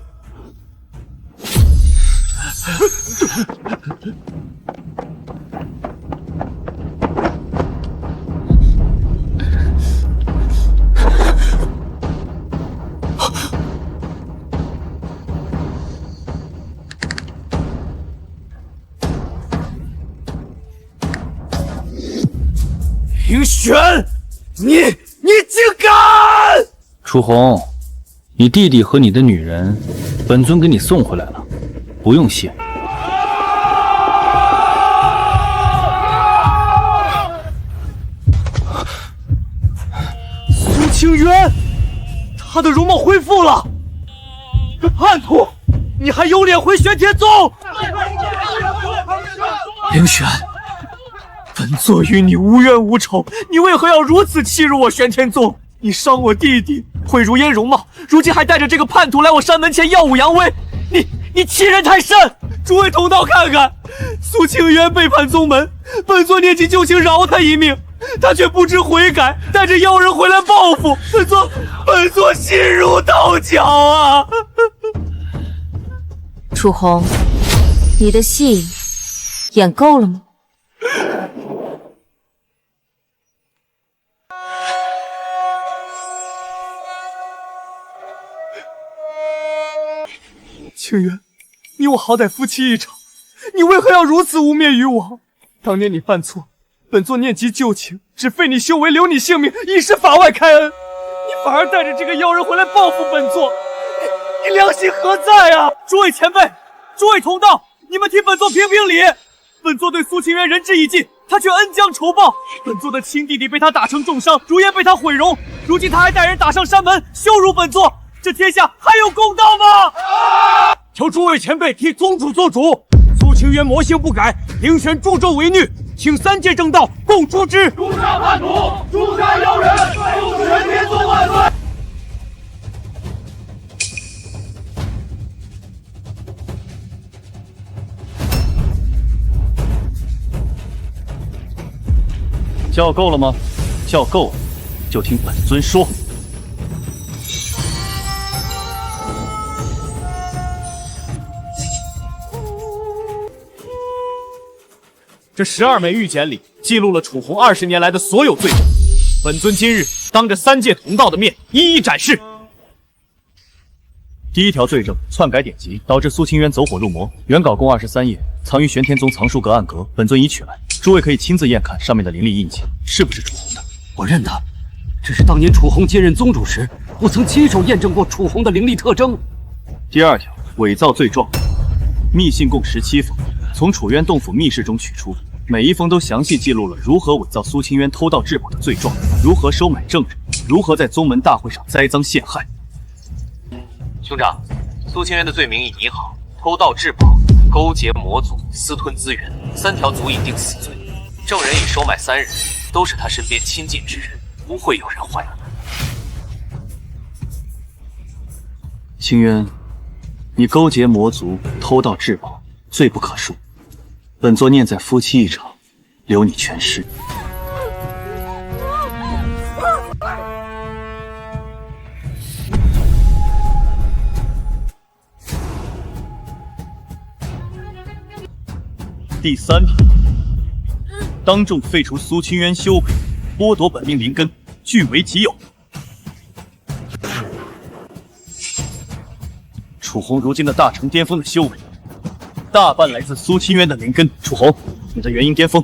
[SPEAKER 11] 凌玄，你竟敢！楚红，你弟弟和你的女人，本尊给你送回来了，不用谢。
[SPEAKER 2] 苏清渊，他的容貌恢复了。叛徒，你还有脸回玄天宗？凌玄。本座与你无冤无仇，你为何要如此欺辱我玄天宗？你伤我弟弟，毁如烟容貌，如今还带着这個叛徒來我山門前耀武揚威，你欺人太甚！諸位同道看看，蘇清淵背叛宗門，本座念及舊情饒他一命，他卻不知悔改，帶着妖人回來報復，本座心如刀絞啊！
[SPEAKER 16] 楚紅，你的戲演夠了嗎？
[SPEAKER 2] 清淵，你我好歹夫妻一場，你為何要如此污蔑於我？當年你犯錯，本座念及舊情，只廢你修為，留你性命，以示法外開恩。你反而帶着這個妖人回來報復本座，你良心何在啊？諸位前輩，諸位同道，你們替本座評評理。本座對蘇清淵仁至義盡，他卻恩將仇報。本座的親弟弟被他打成重傷，如煙被他毀容，如今他還帶人打上山門，羞辱本座。這天下還有公道嗎？求諸位前輩替宗主做主，蘇清淵魔性不改，凌玄助紂為虐，請3界正道共誅之。誅殺叛徒，誅殺妖人，祝玄天宗萬歲！
[SPEAKER 11] 叫夠了嗎？叫夠了，就聽本尊說。
[SPEAKER 4] 這12枚玉簡裡記錄了楚紅20年來的所有罪證，本尊今日當着3界同道的面一一展示。第1條罪證：篡改典籍，導致蘇清淵走火入魔。原稿共23頁，藏於玄天宗藏書閣暗格，本尊已取來，諸位可以親自驗看上面的靈力印記，是不是楚紅的？
[SPEAKER 6] 我認得，只是當年楚紅接任宗主時，我曾親手驗證過楚紅的靈力特徵。
[SPEAKER 11] 第2條偽造罪狀，密信共17封，從楚淵洞府密室中取出。每一封都詳細記錄了如何偽造蘇清淵偷盜至寶的罪狀，如何收買證人，如何在宗門大會上栽贓陷害。
[SPEAKER 5] 兄長，蘇清淵的罪名已擬好，偷盜至寶、勾結魔族、私吞資源，3條足以定死罪。證人已收買3人，都是他身邊親近之人，不會有人壞了。
[SPEAKER 11] 清淵，你勾結魔族、偷盜至寶，罪不可恕。本座念在夫妻一場，留你全屍。第3條，當眾廢除蘇清淵修為，剝奪本命靈根，據為己有。楚紅如今的大成巔峰的修為，大半來自蘇清淵的靈根。楚紅，你的元嬰巔峰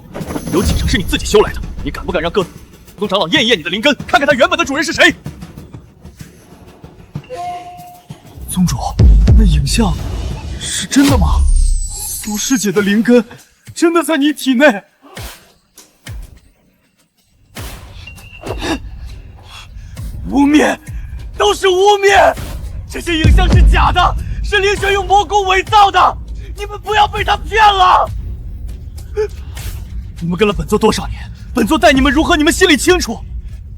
[SPEAKER 11] 有幾成是你自己修來的？你敢不敢讓各宗長老驗一驗你的靈根，看看他原本的主人是誰？
[SPEAKER 2] 宗主，那影像是真的嗎？蘇師姐的靈根真的在你體內？污蔑，都是污蔑！這些影像是假的，是凌玄用魔功偽造的。
[SPEAKER 3] 你们不要被他騙了！你们跟了本座多少年？本座待你們如何，你們心裡清楚。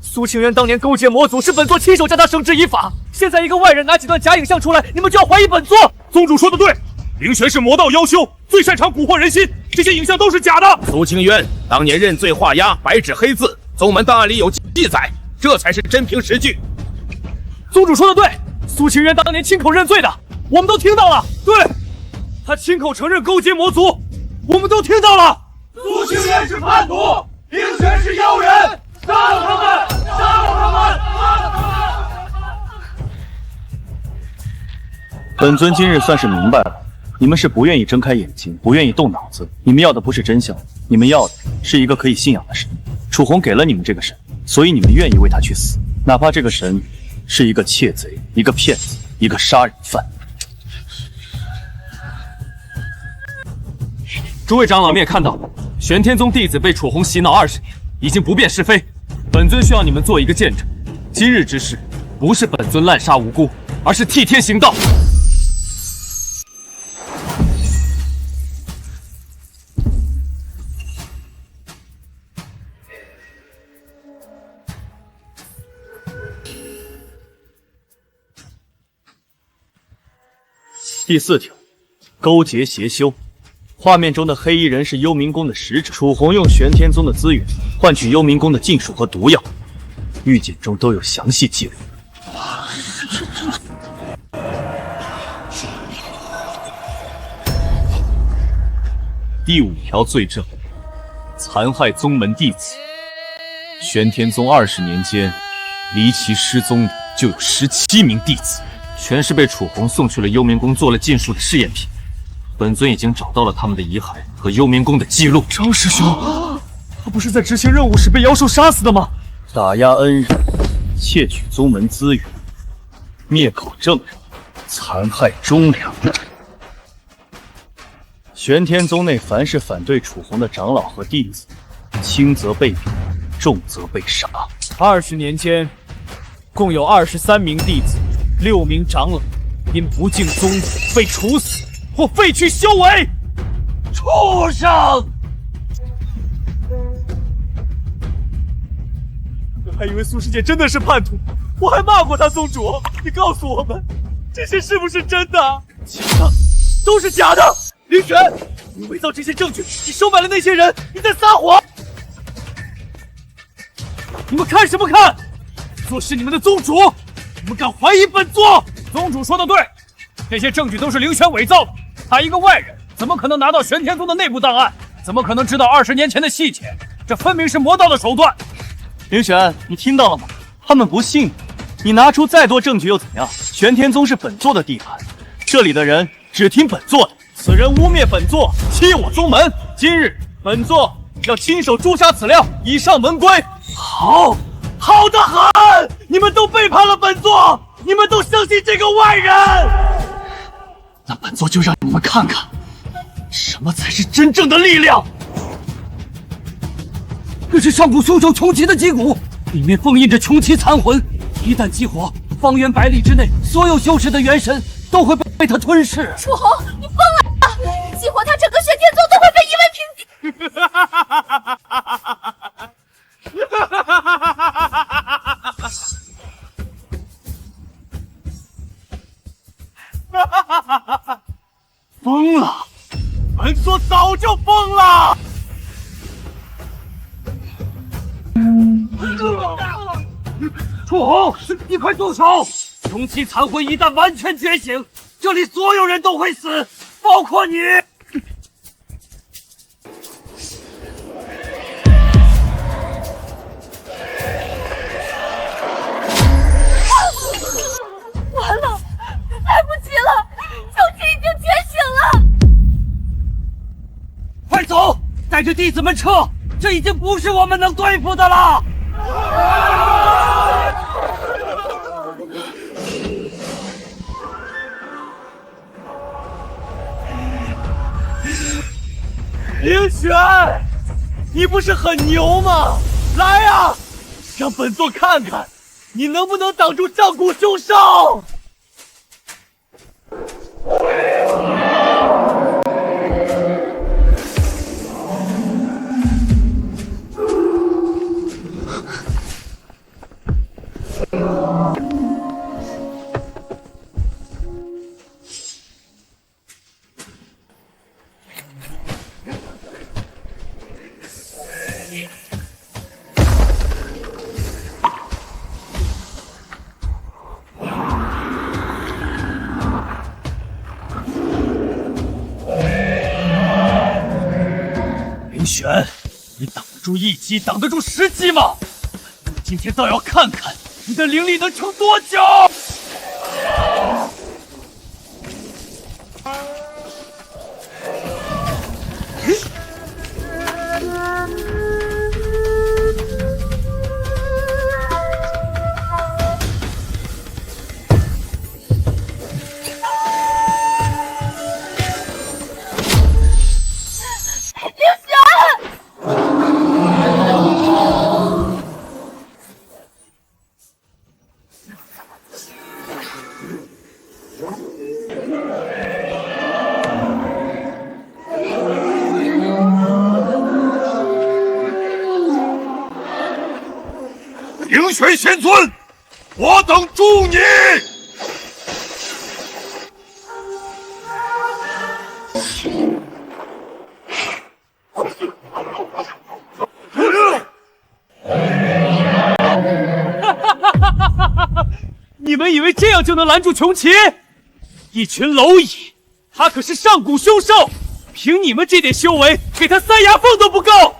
[SPEAKER 3] 蘇清淵當年勾結魔族，是本座親手將他繩之以法。現在一個外人拿幾段假影像出來，你們就要懷疑本座。
[SPEAKER 2] 宗主說的對，凌玄是魔道妖修，最擅長蠱惑人心，這些影像都是假的。
[SPEAKER 11] 蘇清淵當年認罪畫押，白紙黑字，宗門檔案裡有記載，這才是真憑實據。
[SPEAKER 3] 宗主說的對，蘇清淵當年親口認罪的，我們都聽到了。對，他親口承認勾結魔族，我們都聽到了。
[SPEAKER 2] 蘇清淵是叛徒，凌玄是妖人，殺了他們！殺了他們！殺了他們！
[SPEAKER 14] 本尊今日算是明白了，你们是不願意睜開眼睛，不願意動腦子，你們要的不是真相，你們要的是一個可以信仰的神。楚紅給了你們這個神，所以你們願意為他去死，哪怕這個神是一個竊賊、一個騙子、一個殺人犯。
[SPEAKER 13] 諸位長老們也看到了，玄天宗弟子被楚紅洗腦20年，已經不辨是非。本尊需要你們做一個見證，今日之事不是本尊濫殺無辜，而是替天行道。
[SPEAKER 14] 第4條，勾結邪修。畫面中的黑衣人是幽冥宮的使者，楚紅用玄天宗的資源換取幽冥宮的禁術和毒藥，玉簡中都有詳細記錄。第5條罪證，殘害宗門弟子。玄天宗20年間，離奇失蹤的就有17名弟子，全是被楚紅送去了幽冥宮做了禁術的試驗品。本尊已經找到了他們的遺骸和幽冥宮的記錄。
[SPEAKER 2] 張師兄，他不是在執行任務時被妖獸殺死的嗎？
[SPEAKER 14] 打壓恩人，竊取宗門資源，滅口正人，殘害忠良。玄天宗內凡是反對楚紅的長老和弟子，輕則被貶，重則被殺。
[SPEAKER 3] 20年間，共有23名弟子、6名長老因不敬宗主被處死或廢去修為。畜生！
[SPEAKER 2] 我還以為蘇師姐真的是叛徒，我還罵過她宗主。你告訴我們，這些是不是真的？
[SPEAKER 3] 假的，都是假的！凌玄，你偽造這些證據，你收買了那些人，你在撒謊！你們看什麼看？本座是你們的宗主，你們敢懷疑本座？宗主說的對，這些證據都是凌玄偽造的。他一個外人，怎麼可能拿到玄天宗的內部檔案？怎麼可能知道20年前的細節？這分明是魔道的手段。
[SPEAKER 14] 凌玄，你聽到了嗎？他們不信你，拿出再多證據又怎樣？玄天宗是本座的地盤，這裡的人只聽本座的。此人污蔑本座，欺我宗門，今日本座要親手誅殺此料，以上門規。
[SPEAKER 3] 好，好得很！你們都背叛了本座，你們都相信這個外人。
[SPEAKER 14] 那本座就讓你們看看，什麼才是真正的力量。
[SPEAKER 3] 這是上古凶手窮奇的擊鼓，裡面封印着窮奇殘魂，一旦激活，方圓100里之內所有修士的元神都會被他吞噬。
[SPEAKER 10] 楚紅，你瘋了！激活他，整個玄天宗都會被夷為平地。
[SPEAKER 3] 瘋了！本座早就瘋了！楚紅，你快動手！窮奇殘魂一旦完全覺醒，這裡所有人都會死，包括你！
[SPEAKER 10] 完了，來不及了，窮奇已經覺醒了！
[SPEAKER 3] 快走，帶着弟子們撤，這已經不是我們能對付的了！凌玄，你不是很牛嗎？來呀，讓本座看看，你能不能擋住上古凶手！住1擊，擋得住10擊嗎？今天倒要看看你的靈力能撐多久！
[SPEAKER 7] 灵玄仙尊，我等助你！
[SPEAKER 3] 你们以为这样就能拦住穷奇？一群蝼蚁，他可是上古凶兽，凭你们这点修为，给他塞牙缝都不夠。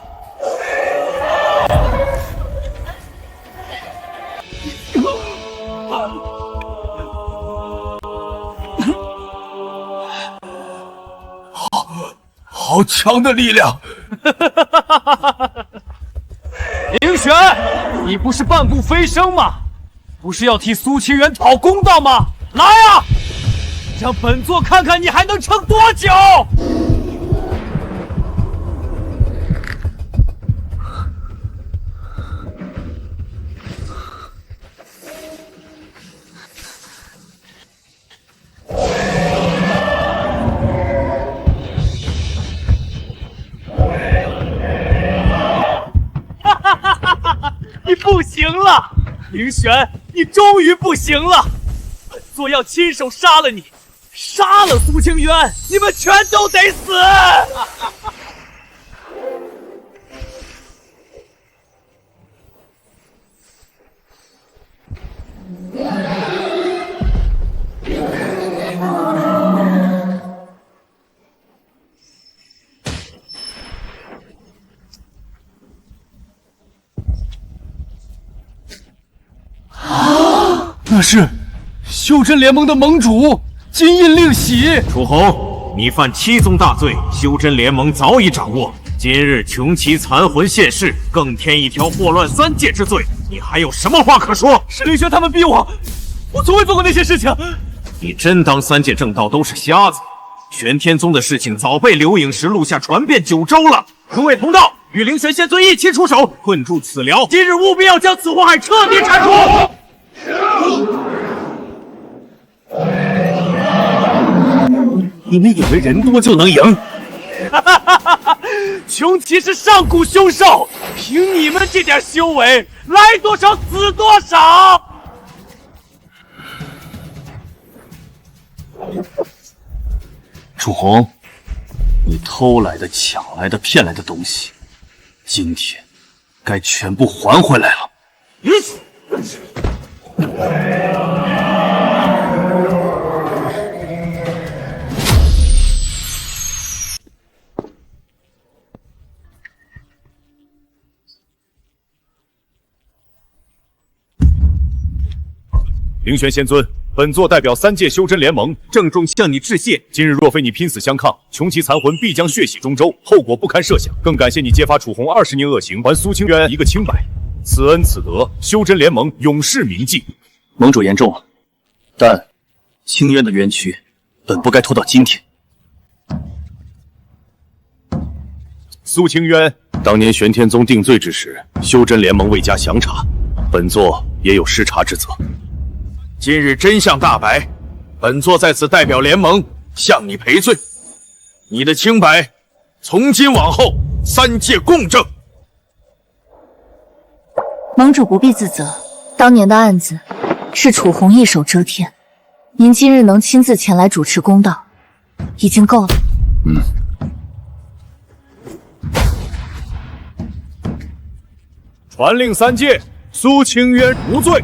[SPEAKER 7] 好强的力量！
[SPEAKER 3] 凌玄，你不是半步飞升吗？不是要替蘇清源討公道嗎？來啊，讓本座看看你還能撐多久！你不行了，凌玄，你終於不行了！本座要親手殺了你，殺了蘇清淵，你們全都得死！
[SPEAKER 15] 那是修真联盟的盟主金印令喜。
[SPEAKER 4] 楚红，你犯七宗大罪，修真聯盟早已掌握。今日窮奇殘魂現世，更添一條禍亂三界之罪，你還有什麼話可說？
[SPEAKER 3] 是凌玄他們逼我，我從未做過那些事情。
[SPEAKER 4] 你真當三界正道都是瞎子？玄天宗的事情早被劉影石錄下傳遍九州了。諸位同道，與凌玄仙尊一起出手，困住此寮。今日務必要將此禍害徹底鏟除。
[SPEAKER 6] 你們以為人多就能贏？
[SPEAKER 3] 窮奇是上古凶獸，憑你們這點修為，來多少死多少。
[SPEAKER 14] 楚紅，你偷來的、搶來的、騙來的東西，今天該全部還回來了。
[SPEAKER 2] 凌玄仙尊，本座代表三界修真聯盟鄭重向你致謝。今日若非你拼死相抗，窮奇殘魂必將血洗中州，後果不堪設想。更感謝你揭發楚紅20年惡行，還蘇清淵一個清白。此恩此德，修真聯盟永世銘記。
[SPEAKER 14] 盟主言重了，但清淵的冤屈本不該拖到今天。
[SPEAKER 2] 蘇清淵，當年玄天宗定罪之時，修真聯盟未加詳查，本座也有失察之責。
[SPEAKER 4] 今日真相大白，本座在此代表聯盟向你賠罪。你的清白，從今往後三界共證。
[SPEAKER 1] 盟主不必自責，當年的案子是楚紅一手遮天，您今日能親自前來主持公道，已經夠了。
[SPEAKER 2] 傳令三界，蘇清淵無罪。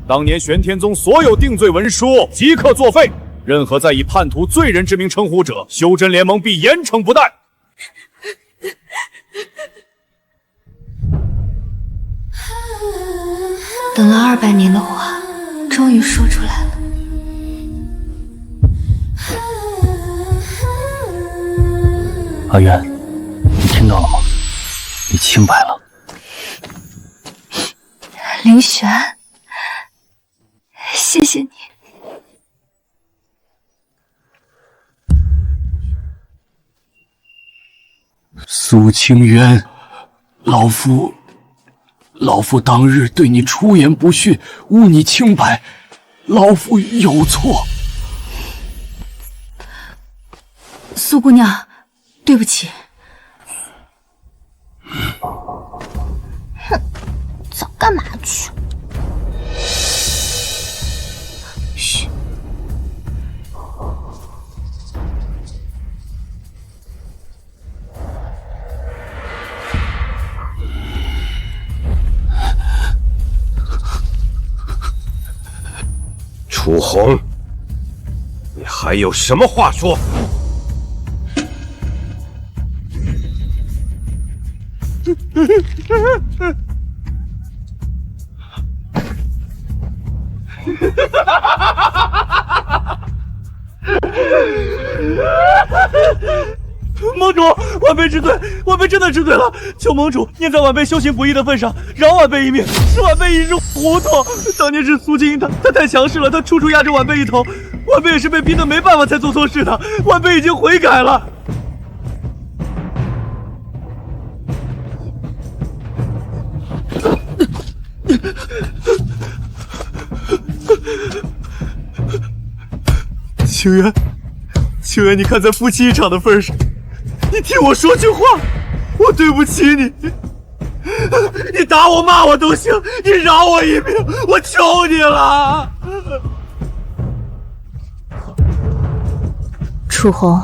[SPEAKER 2] 當年玄天宗所有定罪文書即刻作廢，任何再以叛徒罪人之名稱呼者，修真聯盟必嚴懲不貸。
[SPEAKER 1] 等了200年的話，終於說出來了。
[SPEAKER 14] 阿淵，你聽到了嗎？你清白了。
[SPEAKER 1] 凌玄，謝謝你。
[SPEAKER 12] 蘇清淵，老夫当日对你出言不逊，污你清白，老夫有錯。
[SPEAKER 8] 蘇姑娘，對不起。
[SPEAKER 17] 哼，早幹嘛去？噓。
[SPEAKER 7] 楚红，你还有什么话说？
[SPEAKER 3] 盟主，晚辈知罪，晚辈真的知罪了。求盟主念在晚辈修行不易的份上，饶晚辈一命。是晚辈一时糊涂，当年是苏清他太强势了，他处处压着晚辈一头，晚辈也是被逼得没办法才做錯事的，晚輩已經悔改了。
[SPEAKER 2] 清渊，清渊，你看在夫妻一场的份上，你替我說句話，我對不起你。你打我罵我都行，你饒我一命，我求你了。
[SPEAKER 17] 楚紅，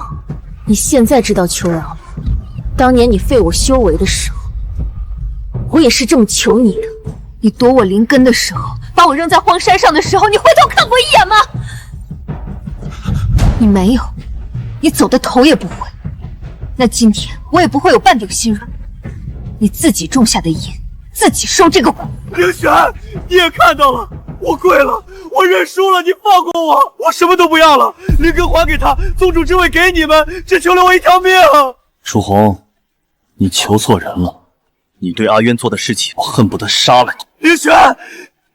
[SPEAKER 17] 你現在知道求饒了。當年你廢我修為的時候，我也是這麼求你的。你奪我靈根的時候，把我扔在荒山上的時候，你回頭看過一眼嗎？你沒有，你走的頭也不回。那今天我也不會有半點心軟。你自己種下的因，自己收這個果。
[SPEAKER 2] 凌玄，你也看到了，我跪了，我認輸了，你放過我，我什麼都不要了，靈根還給他，宗主之位給你們，只求了我一條命。
[SPEAKER 14] 楚紅，你求錯人了，你對阿淵做的事情，我恨不得殺了你。
[SPEAKER 3] 凌玄，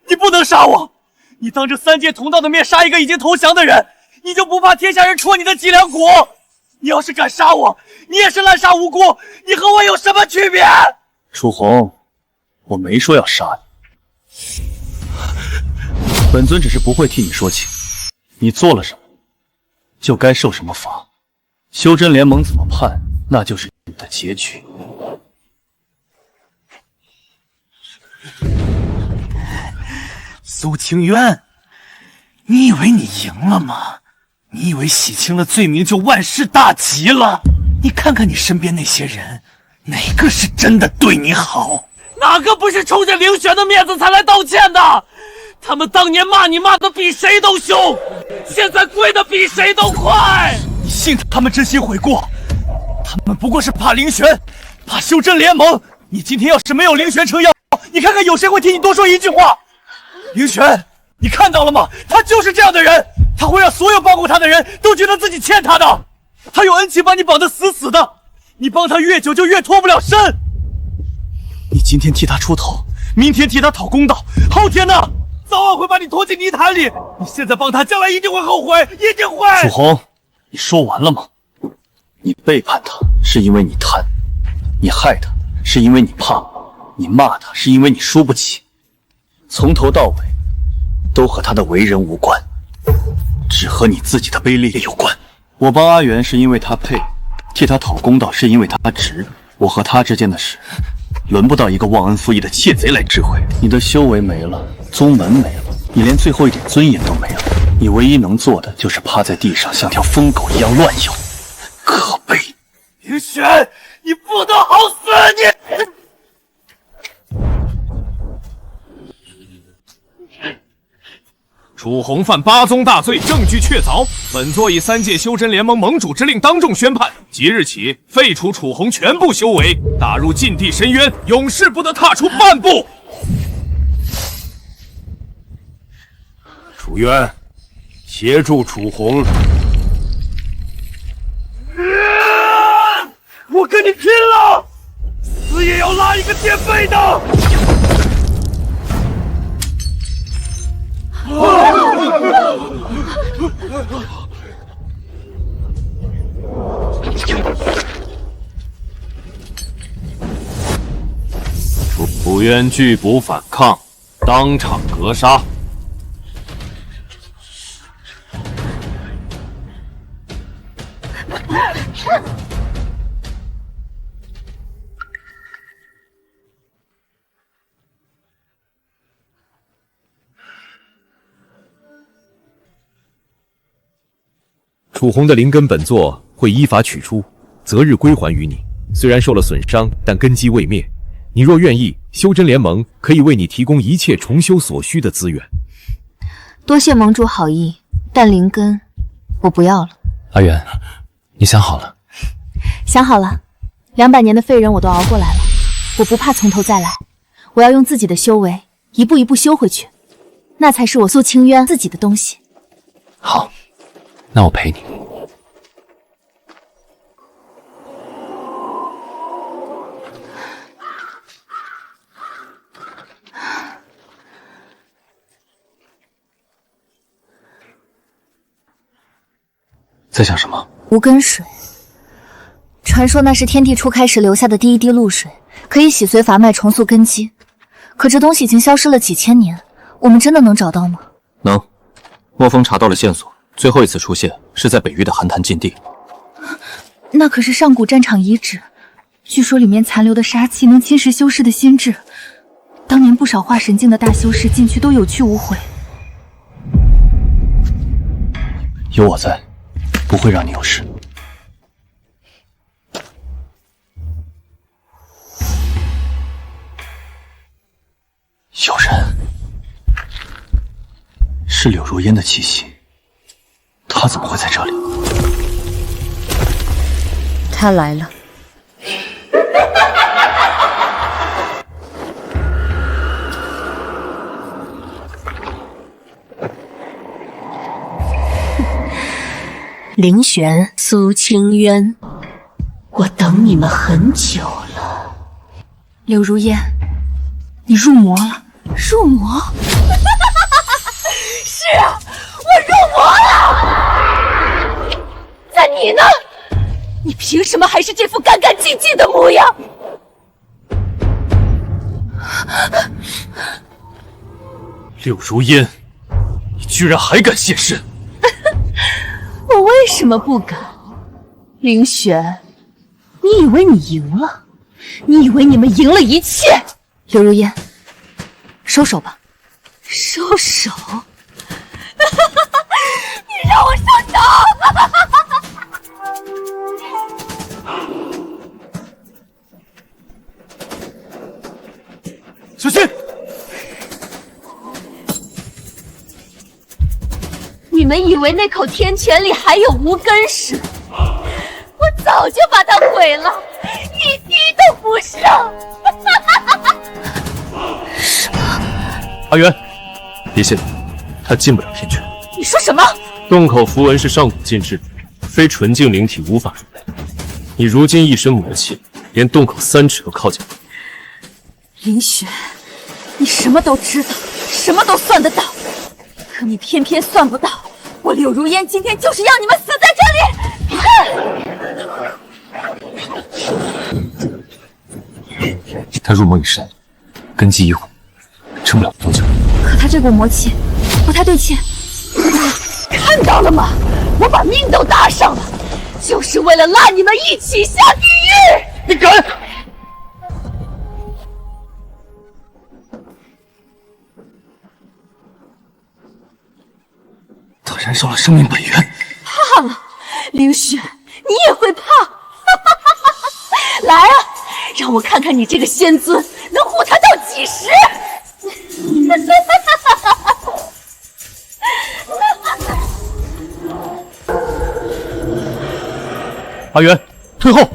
[SPEAKER 3] 你不能殺我，你當着3界同道的面殺一個已經投降的人，你就不怕天下人戳你的脊梁骨？你要是敢殺我，你也是濫殺無辜，你和我有什麼區別？
[SPEAKER 14] 楚紅，我沒說要殺你，本尊只是不會替你說情，你做了什麼，就該受什麼罰。修真聯盟怎麼判，那就是你的結局。
[SPEAKER 11] 蘇清淵，你以為你贏了嗎？你以為洗清了罪名就萬事大吉了？你看看你身邊那些人，哪個是真的對你好？
[SPEAKER 3] 哪個不是衝着凌玄的面子才來道歉的？他們當年罵你罵得比誰都兇，現在跪得比誰都快。
[SPEAKER 11] 你信他們真心悔過？他們不過是怕凌玄，怕修真聯盟。你今天要是沒有凌玄撐腰，你看看有誰會替你多說一句話？凌玄，你看到了嗎？他就是這樣的人。他會讓所有幫過他的人都覺得自己欠他的，他用恩情把你綁得死死的，你幫他越久就越脫不了身。你今天替他出頭，明天替他討公道，後天呢，早晚會把你拖進泥潭裡。你現在幫他，將來一定會後悔，一定會。
[SPEAKER 14] 楚紅，你說完了嗎？你背叛他是因為你貪，你害他是因為你怕，你罵他是因為你輸不起，從頭到尾都和他的為人無關。只和你自己的卑劣有關。我幫阿元是因為他配，替他討公道是因為他值。我和他之間的事，輪不到一個忘恩負義的竊賊來智慧。你的修為沒了，宗門沒了，你連最後一點尊嚴都沒了。你唯一能做的就是趴在地上像條瘋狗一樣亂咬，可悲。
[SPEAKER 3] 凌玄，你不得好死！你。
[SPEAKER 18] 楚紅犯8宗大罪，證據確鑿。本座以3界修真聯盟盟主之令當眾宣判，即日起廢除楚紅全部修為，打入禁地深淵，永世不得踏出半步。
[SPEAKER 6] 楚淵，協助楚紅。
[SPEAKER 15] 我跟你拼了，死也要拉一個墊背的！
[SPEAKER 18] 楚淵拒不反抗，當場格殺。楚紅的靈根本座會依法取出，擇日歸還於你。雖然受了損傷，但根基未滅。你若願意，修真聯盟可以為你提供一切重修所需的資源。
[SPEAKER 1] 多謝盟主好意，但靈根我不要了。
[SPEAKER 5] 阿元，你想好了？
[SPEAKER 1] 想好了，200年的廢人我都熬過來了，我不怕從頭再来。我要用自己的修為一步一步修回去，那才是我蘇清淵自己的東西。
[SPEAKER 5] 好，那我陪你。在想什么？
[SPEAKER 1] 无根水，传說那是天地初開時留下的第一滴露水，可以洗髓伐脈，重塑根基。可這東西已經消失了幾千年，我們真的能找到嗎？
[SPEAKER 5] 能。莫風查到了線索，最後一次出現是在北域的寒潭禁地。
[SPEAKER 1] 那可是上古戰場遺址，據說裡面殘留的殺氣能侵蝕修士的心智。當年不少化神境的大修士進去都有去無回。
[SPEAKER 14] 有我在，不會讓你有事。有人，是柳如煙的氣息，他怎麼會在這裡？
[SPEAKER 16] 他來了。
[SPEAKER 10] 凌玄、蘇清淵，我等你們很久了。
[SPEAKER 1] 柳如煙，你入魔了？
[SPEAKER 10] 入魔？是啊，我入魔了。在你呢？你憑什麼還是這副乾乾淨淨的模樣？
[SPEAKER 18] 柳如煙，你居然還敢現身！
[SPEAKER 10] 我為什麼不敢？凌玄，你以為你贏了？你以為你們贏了一切？
[SPEAKER 1] 柳如煙，收手吧。
[SPEAKER 10] 收手？你讓我收手！
[SPEAKER 15] 小心！
[SPEAKER 10] 你們以為那口天泉裡還有無根水？我早就把它毀了，一滴都不剩。
[SPEAKER 18] 什麼？阿元，別信，他進不了天泉。
[SPEAKER 10] 你說什麼？
[SPEAKER 18] 洞口符文是上古禁制，非純淨靈體無法入內。你如今一身魔氣，連洞口3尺都靠近不了。
[SPEAKER 10] 凌玄，你什麼都知道，什麼都算得到，可你偏偏算不到，我柳如煙今天就是要你們死在
[SPEAKER 5] 這裡！他入魔已深，根基已毁，撐不了多久。
[SPEAKER 1] 可他這股魔氣不太對勁。
[SPEAKER 10] 看到了嗎？我把命都搭上了，就是為了拉你們一起下地獄！
[SPEAKER 15] 你敢！
[SPEAKER 14] 他燃燒了生命本源。
[SPEAKER 10] 怕了，凌玄，你也會怕？来啊，讓我看看你這個仙尊能護他到幾時！
[SPEAKER 18] 阿元，退後！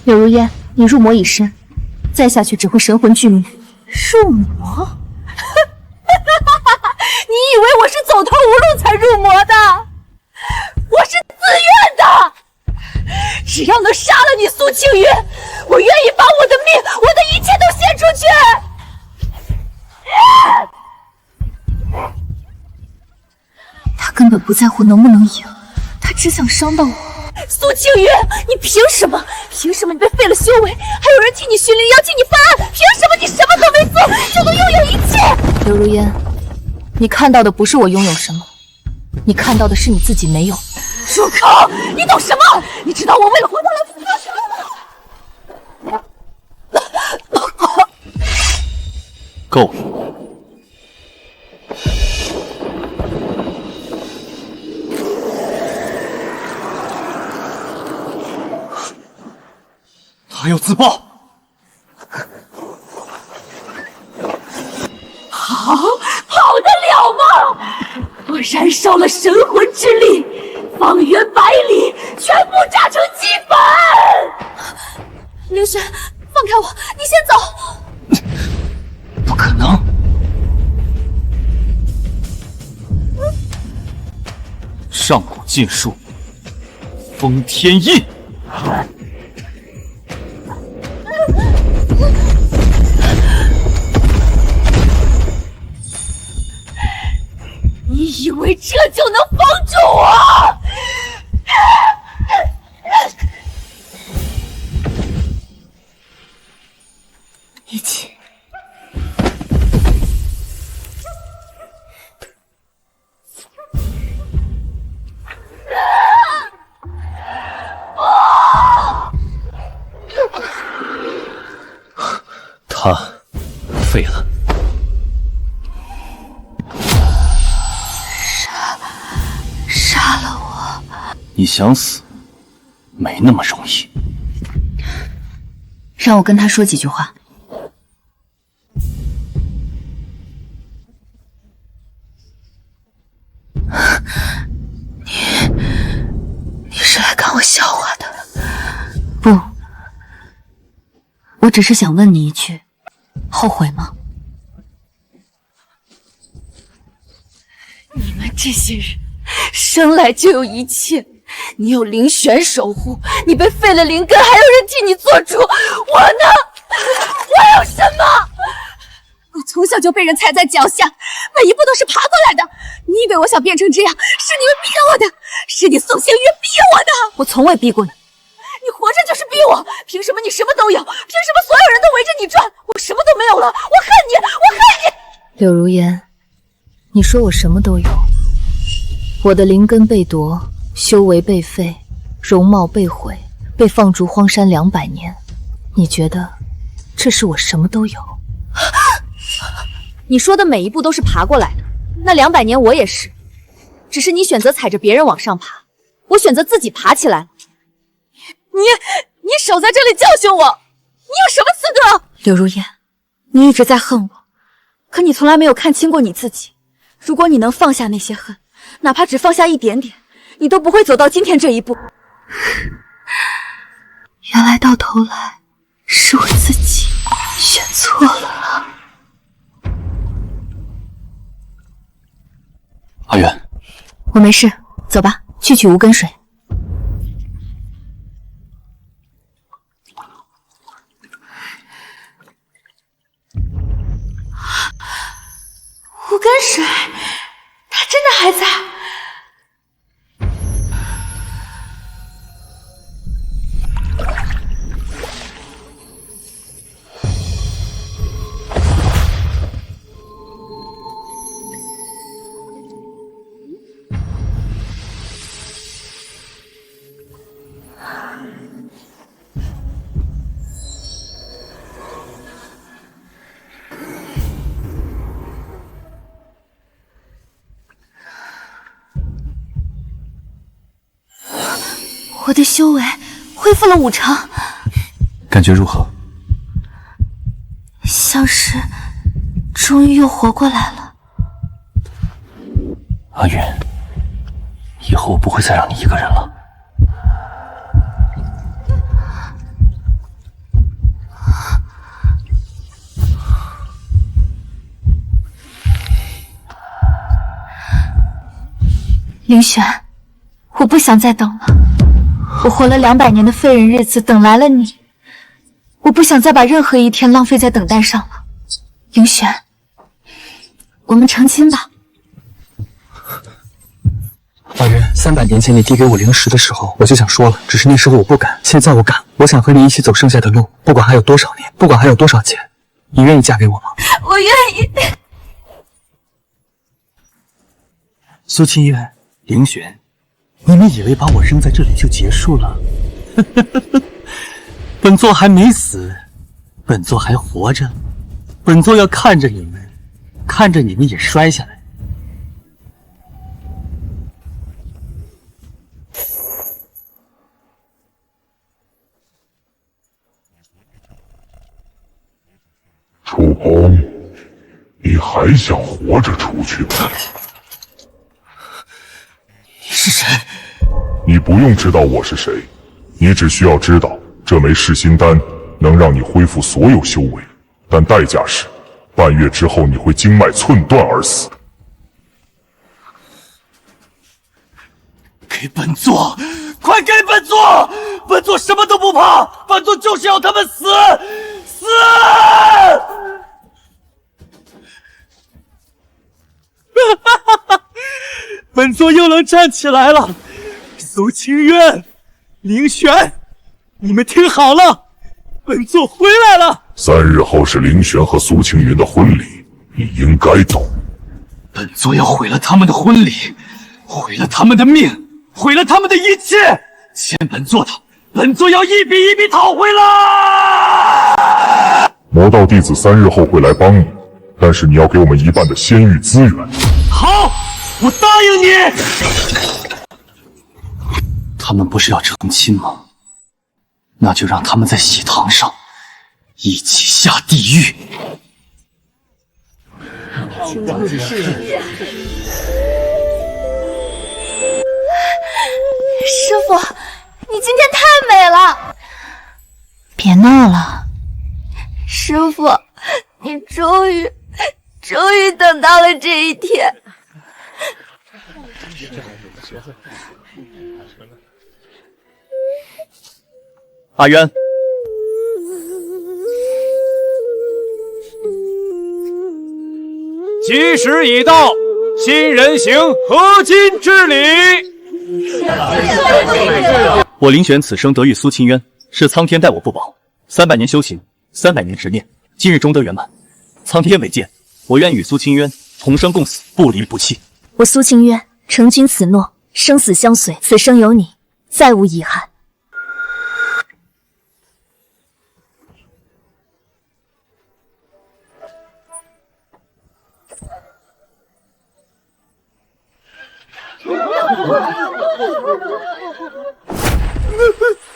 [SPEAKER 1] 柳如烟，你入魔已深，再下去只会神魂俱灭。
[SPEAKER 8] 入魔？你以为我是走投无路才入魔的？我是自愿的。只要能杀了你苏清云，我愿意把我的命、我的一切都献出去。
[SPEAKER 1] 他根本不在乎能不能赢，他只想伤到我。
[SPEAKER 8] 苏清云，你凭什么？凭什么你被废了修为，还有人替你训令，要替你翻案？凭什么你什么都没做就能拥有一切？
[SPEAKER 1] 刘如烟，你看到的不是我拥有什么，你看到的是你自己没有。
[SPEAKER 8] 住口！你懂什么？你知道我为了活到老死干什么吗？
[SPEAKER 14] 够了。
[SPEAKER 2] 他要自爆！
[SPEAKER 8] 跑得了吗？我燃烧了神魂之力，方圆百里全部炸成齑粉！
[SPEAKER 10] 凌轩，放开我，你先走！
[SPEAKER 14] 不可能！上古禁术，封天印。
[SPEAKER 8] 你以为这就能封住我？
[SPEAKER 1] 一起。
[SPEAKER 14] 他废了。
[SPEAKER 1] 杀了我！
[SPEAKER 14] 你想死，没那么容易。
[SPEAKER 1] 让我跟他说几句话。你是来看我笑话的？不，我只是想問你一句，後悔嗎？
[SPEAKER 8] 你们這些人生來就有一切，你有凌玄守護，你被廢了靈根，還有人替你做主。我呢？我有什麼？我從小就被人踩在腳下，每一步都是爬過來的。你以為我想變成這樣，是你們逼我的，是你宋星宇逼我的。
[SPEAKER 1] 我從未逼過你。
[SPEAKER 8] 你活着就是逼我，憑什麼你什麼都有？憑什麼所有人都圍着你轉？我什麼都沒有了，我恨你，我恨你！
[SPEAKER 1] 柳如煙，你說我什麼都有，我的靈根被奪，修為被廢，容貌被毀，被放逐荒山200年，你覺得這是我什麼都有？
[SPEAKER 16] 你說的每一步都是爬過來的，那200年我也是，只是你選擇踩着別人往上爬，我選擇自己爬起來。
[SPEAKER 8] 你守在這裡教訓我，你有什麼資格？
[SPEAKER 16] 柳如煙，你一直在恨我，可你從來沒有看清過你自己。如果你能放下那些恨，哪怕只放下一點點，你都不會走到今天這一步。
[SPEAKER 1] 原來到頭來是我自己選錯了。
[SPEAKER 14] 阿遠，
[SPEAKER 1] 我沒事，走吧，去取無根水。
[SPEAKER 8] 无根水，它真的還在。
[SPEAKER 1] 我的修為恢復了5成，
[SPEAKER 14] 感覺如何？
[SPEAKER 1] 像是終於又活過來了。
[SPEAKER 14] 阿遠，以後我不會再讓你一個人了。
[SPEAKER 1] 凌轩，我不想再等了。我活了200年的废人日子，等来了你，我不想再把任何一天浪费在等待上了。凌轩，我们成亲吧。
[SPEAKER 12] 花渊，300年前你递给我灵石的时候，我就想说了，只是那时候我不敢，现在我敢。我想和你一起走剩下的路，不管还有多少年，不管还有多少钱，你愿意嫁给我吗？
[SPEAKER 9] 我愿意。
[SPEAKER 14] 苏清渊、凌玄，你们以为把我扔在这里就結束了？本座還沒死，本座還活着，本座要看着你們，看着你們也摔下來。
[SPEAKER 19] 楚红，你還想活着出去嗎？
[SPEAKER 12] 是誰？
[SPEAKER 19] 你不用知道我是誰，你只需要知道這枚噬心丹能讓你恢復所有修為，但代價是半月之後你會經脈寸斷而死。
[SPEAKER 14] 給本座，快給本座！本座什麼都不怕，本座就是要他們死！死！本座又能站起來了。蘇清淵、凌玄，你們聽好了，本座回來了。
[SPEAKER 19] 3日後是凌玄和蘇清雲的婚禮，你應該懂。
[SPEAKER 14] 本座要毀了他們的婚禮，毀了他們的命，毀了他們的一切。欠本座的，本座要一筆一筆討回來。
[SPEAKER 19] 魔道弟子3日後會來幫你，但是你要給我們一半的仙域資源。
[SPEAKER 14] 好，我答應你。他們不是要成親嗎？那就讓他們在喜堂上一起下地獄。
[SPEAKER 9] 師傅，你今天太美了。
[SPEAKER 1] 別鬧了。
[SPEAKER 9] 師傅，你終於等到了這一天。
[SPEAKER 13] 阿淵，吉時已到，新人行合金之禮。
[SPEAKER 14] 我凌玄此生得遇蘇清淵，是蒼天待我不薄。300年修行，300年執念，今日終得圓滿。蒼天為鑑，我願與蘇清淵同生共死，不離不棄。
[SPEAKER 17] 我蘇清淵承君此諾，生死相隨，此生有你，再無遺憾。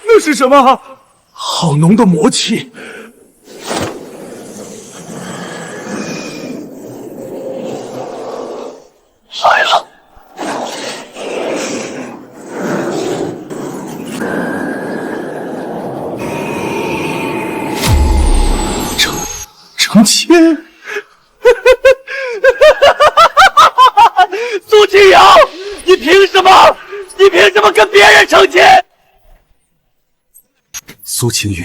[SPEAKER 12] 那是什麼？好濃的魔氣！來了！成親！
[SPEAKER 14] 蘇清瑤，你憑什麼？你憑什麼跟別人成親？蘇清雲，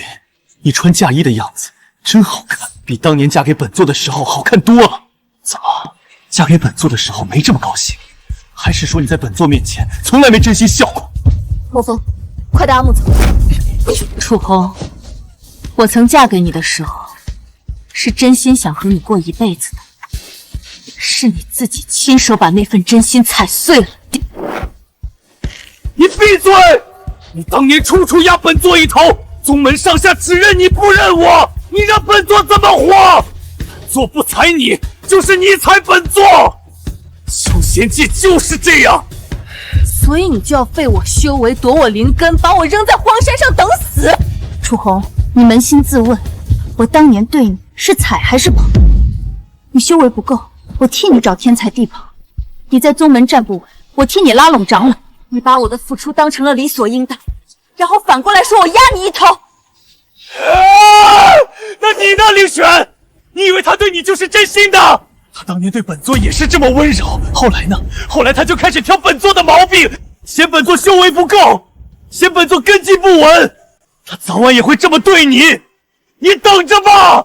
[SPEAKER 14] 你穿嫁衣的樣子真好看，比當年嫁給本座的時候好看多了。怎麼，嫁給本座的時候沒這麼高興？還是說你在本座面前從來沒真心笑過？
[SPEAKER 17] 莫風，快帶阿木走。
[SPEAKER 1] 楚紅，我曾嫁給你的時候，是真心想和你過一輩子的，是你自己親手把那份真心踩碎了。
[SPEAKER 14] 你閉嘴！你當年處處壓本座一頭，宗門上下只認你不認我，你讓本座怎麼活？本座不踩你，就是你踩本座。修仙界就是這樣，
[SPEAKER 1] 所以你就要廢我修為，奪我靈根，把我扔在荒山上等死。楚紅，你捫心自問，我當年對你是踩還是捧？你修為不夠，我替你找天才地寶；你在宗門站不穩，我替你拉攏長老。你把我的付出當成了理所應當，然後反過來說我壓你一頭。
[SPEAKER 14] 那你呢，凌玄？你以為他對你就是真心的，
[SPEAKER 15] 他当年对本座也是這麼溫柔，後來呢？後來他就開始挑本座的毛病，嫌本座修為不夠，嫌本座根基不穩。他早晚也會這麼對你，你等着吧。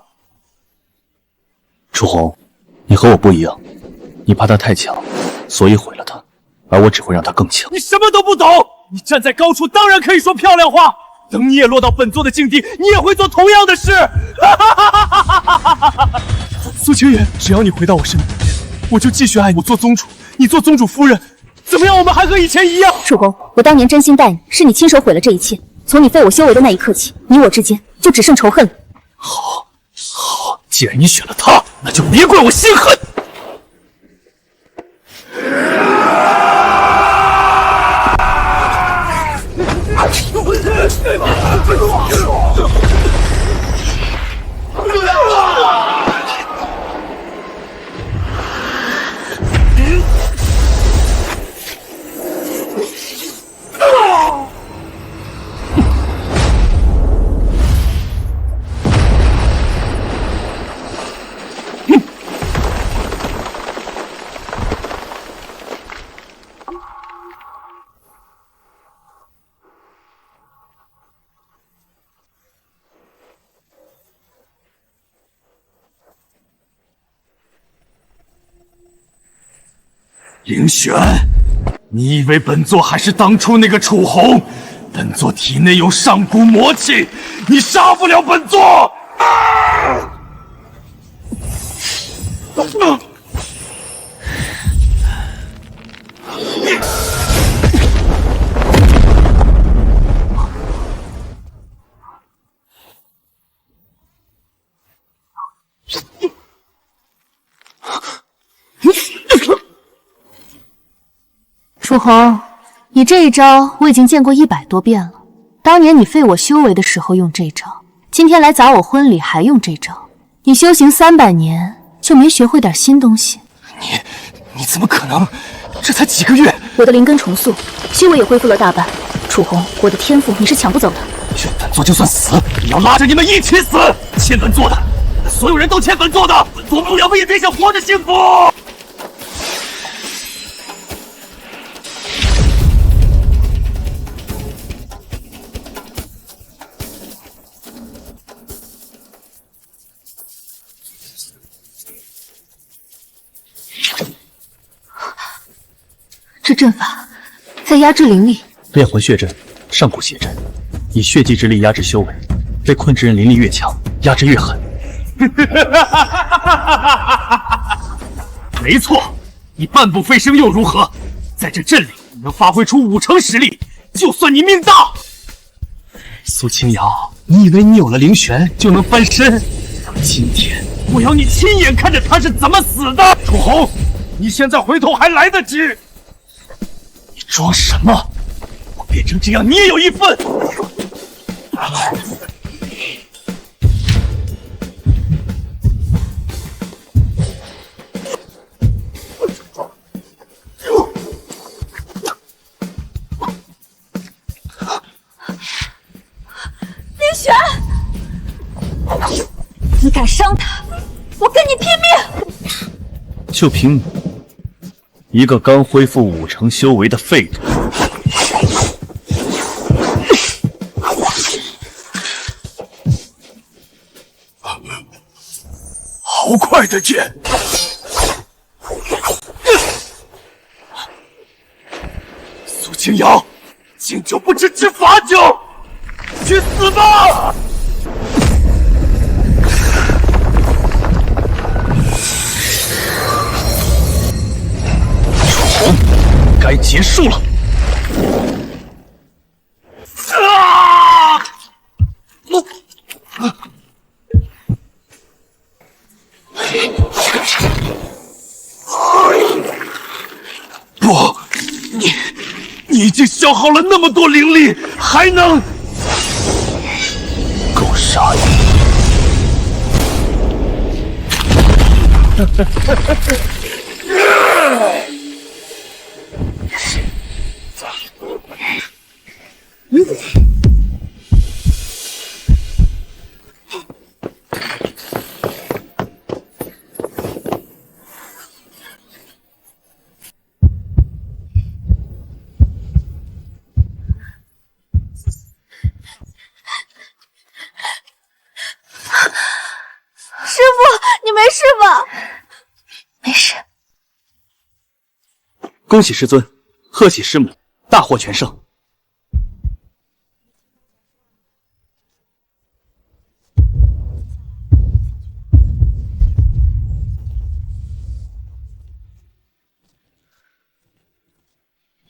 [SPEAKER 14] 楚紅，你和我不一樣，你怕他太強，所以毀了他，而我只会讓他更強。
[SPEAKER 15] 你什麼都不懂，你站在高處當然可以說漂亮話，等你也落到本座的境地，你也會做同樣的事。蘇清源，只要你回到我身邊，我就繼續愛你。我做宗主，你做宗主夫人，怎麼樣？我們還和以前一樣。
[SPEAKER 17] 楚紅，我當年真心待你，是你親手毀了这一切。從你廢我修為的那一刻起，你我之間就只剩仇恨了。
[SPEAKER 15] 好，既然你選了他，那就別怪我心狠。凌玄，你以為本座還是當初那個楚紅？本座體內有上古魔氣，你殺不了本座！
[SPEAKER 1] 楚紅，你這一招我已經見過100多遍了。當年你廢我修為的時候用這招，今天來砸我婚禮還用這招。你修行300年就沒學會點新東西？
[SPEAKER 15] 你怎麼可能？這才幾個月！
[SPEAKER 17] 我的靈根重塑，修為也恢復了大半。楚紅，我的天賦你是搶不走的。
[SPEAKER 15] 勸本座就算死，也要拉着你們一起死！欠本座的，所有人都欠本座的，本座不了不也別想活着幸福！
[SPEAKER 1] 这阵法在壓制靈力，
[SPEAKER 14] 煉魂血陣，上古血陣，以血祭之力壓制修為，被困之人靈力越強，壓制越狠。
[SPEAKER 15] 沒錯，你半步飛升又如何？在這陣裡，你能發揮出5成實力，就算你命大。蘇清瑤，你以為你有了靈玄就能翻身？今天我要你親眼看着他是怎麼死的！楚紅，你現在回頭還來得及。你裝什麼？我變成這樣，你也有一份。
[SPEAKER 8] 凌玄，你敢傷他，我跟你拼命！
[SPEAKER 14] 就憑你一個剛恢復5成修為的廢物，
[SPEAKER 15] 好快的劍！蘇清瑤，敬酒不吃吃罰酒，去死吧！
[SPEAKER 14] 該結束了。
[SPEAKER 15] 不，你已經消耗了那麼多靈力，還能
[SPEAKER 14] 夠殺人！
[SPEAKER 9] 你没事吧？
[SPEAKER 17] 没事。
[SPEAKER 15] 恭喜师尊，贺喜师母，大获全胜。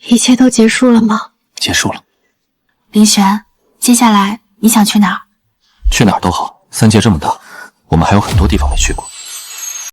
[SPEAKER 1] 一切都结束了吗？
[SPEAKER 5] 结束了。
[SPEAKER 1] 林璇，接下来你想去哪儿？
[SPEAKER 5] 去哪儿都好，三界这么大，我们还有很多地方没去过。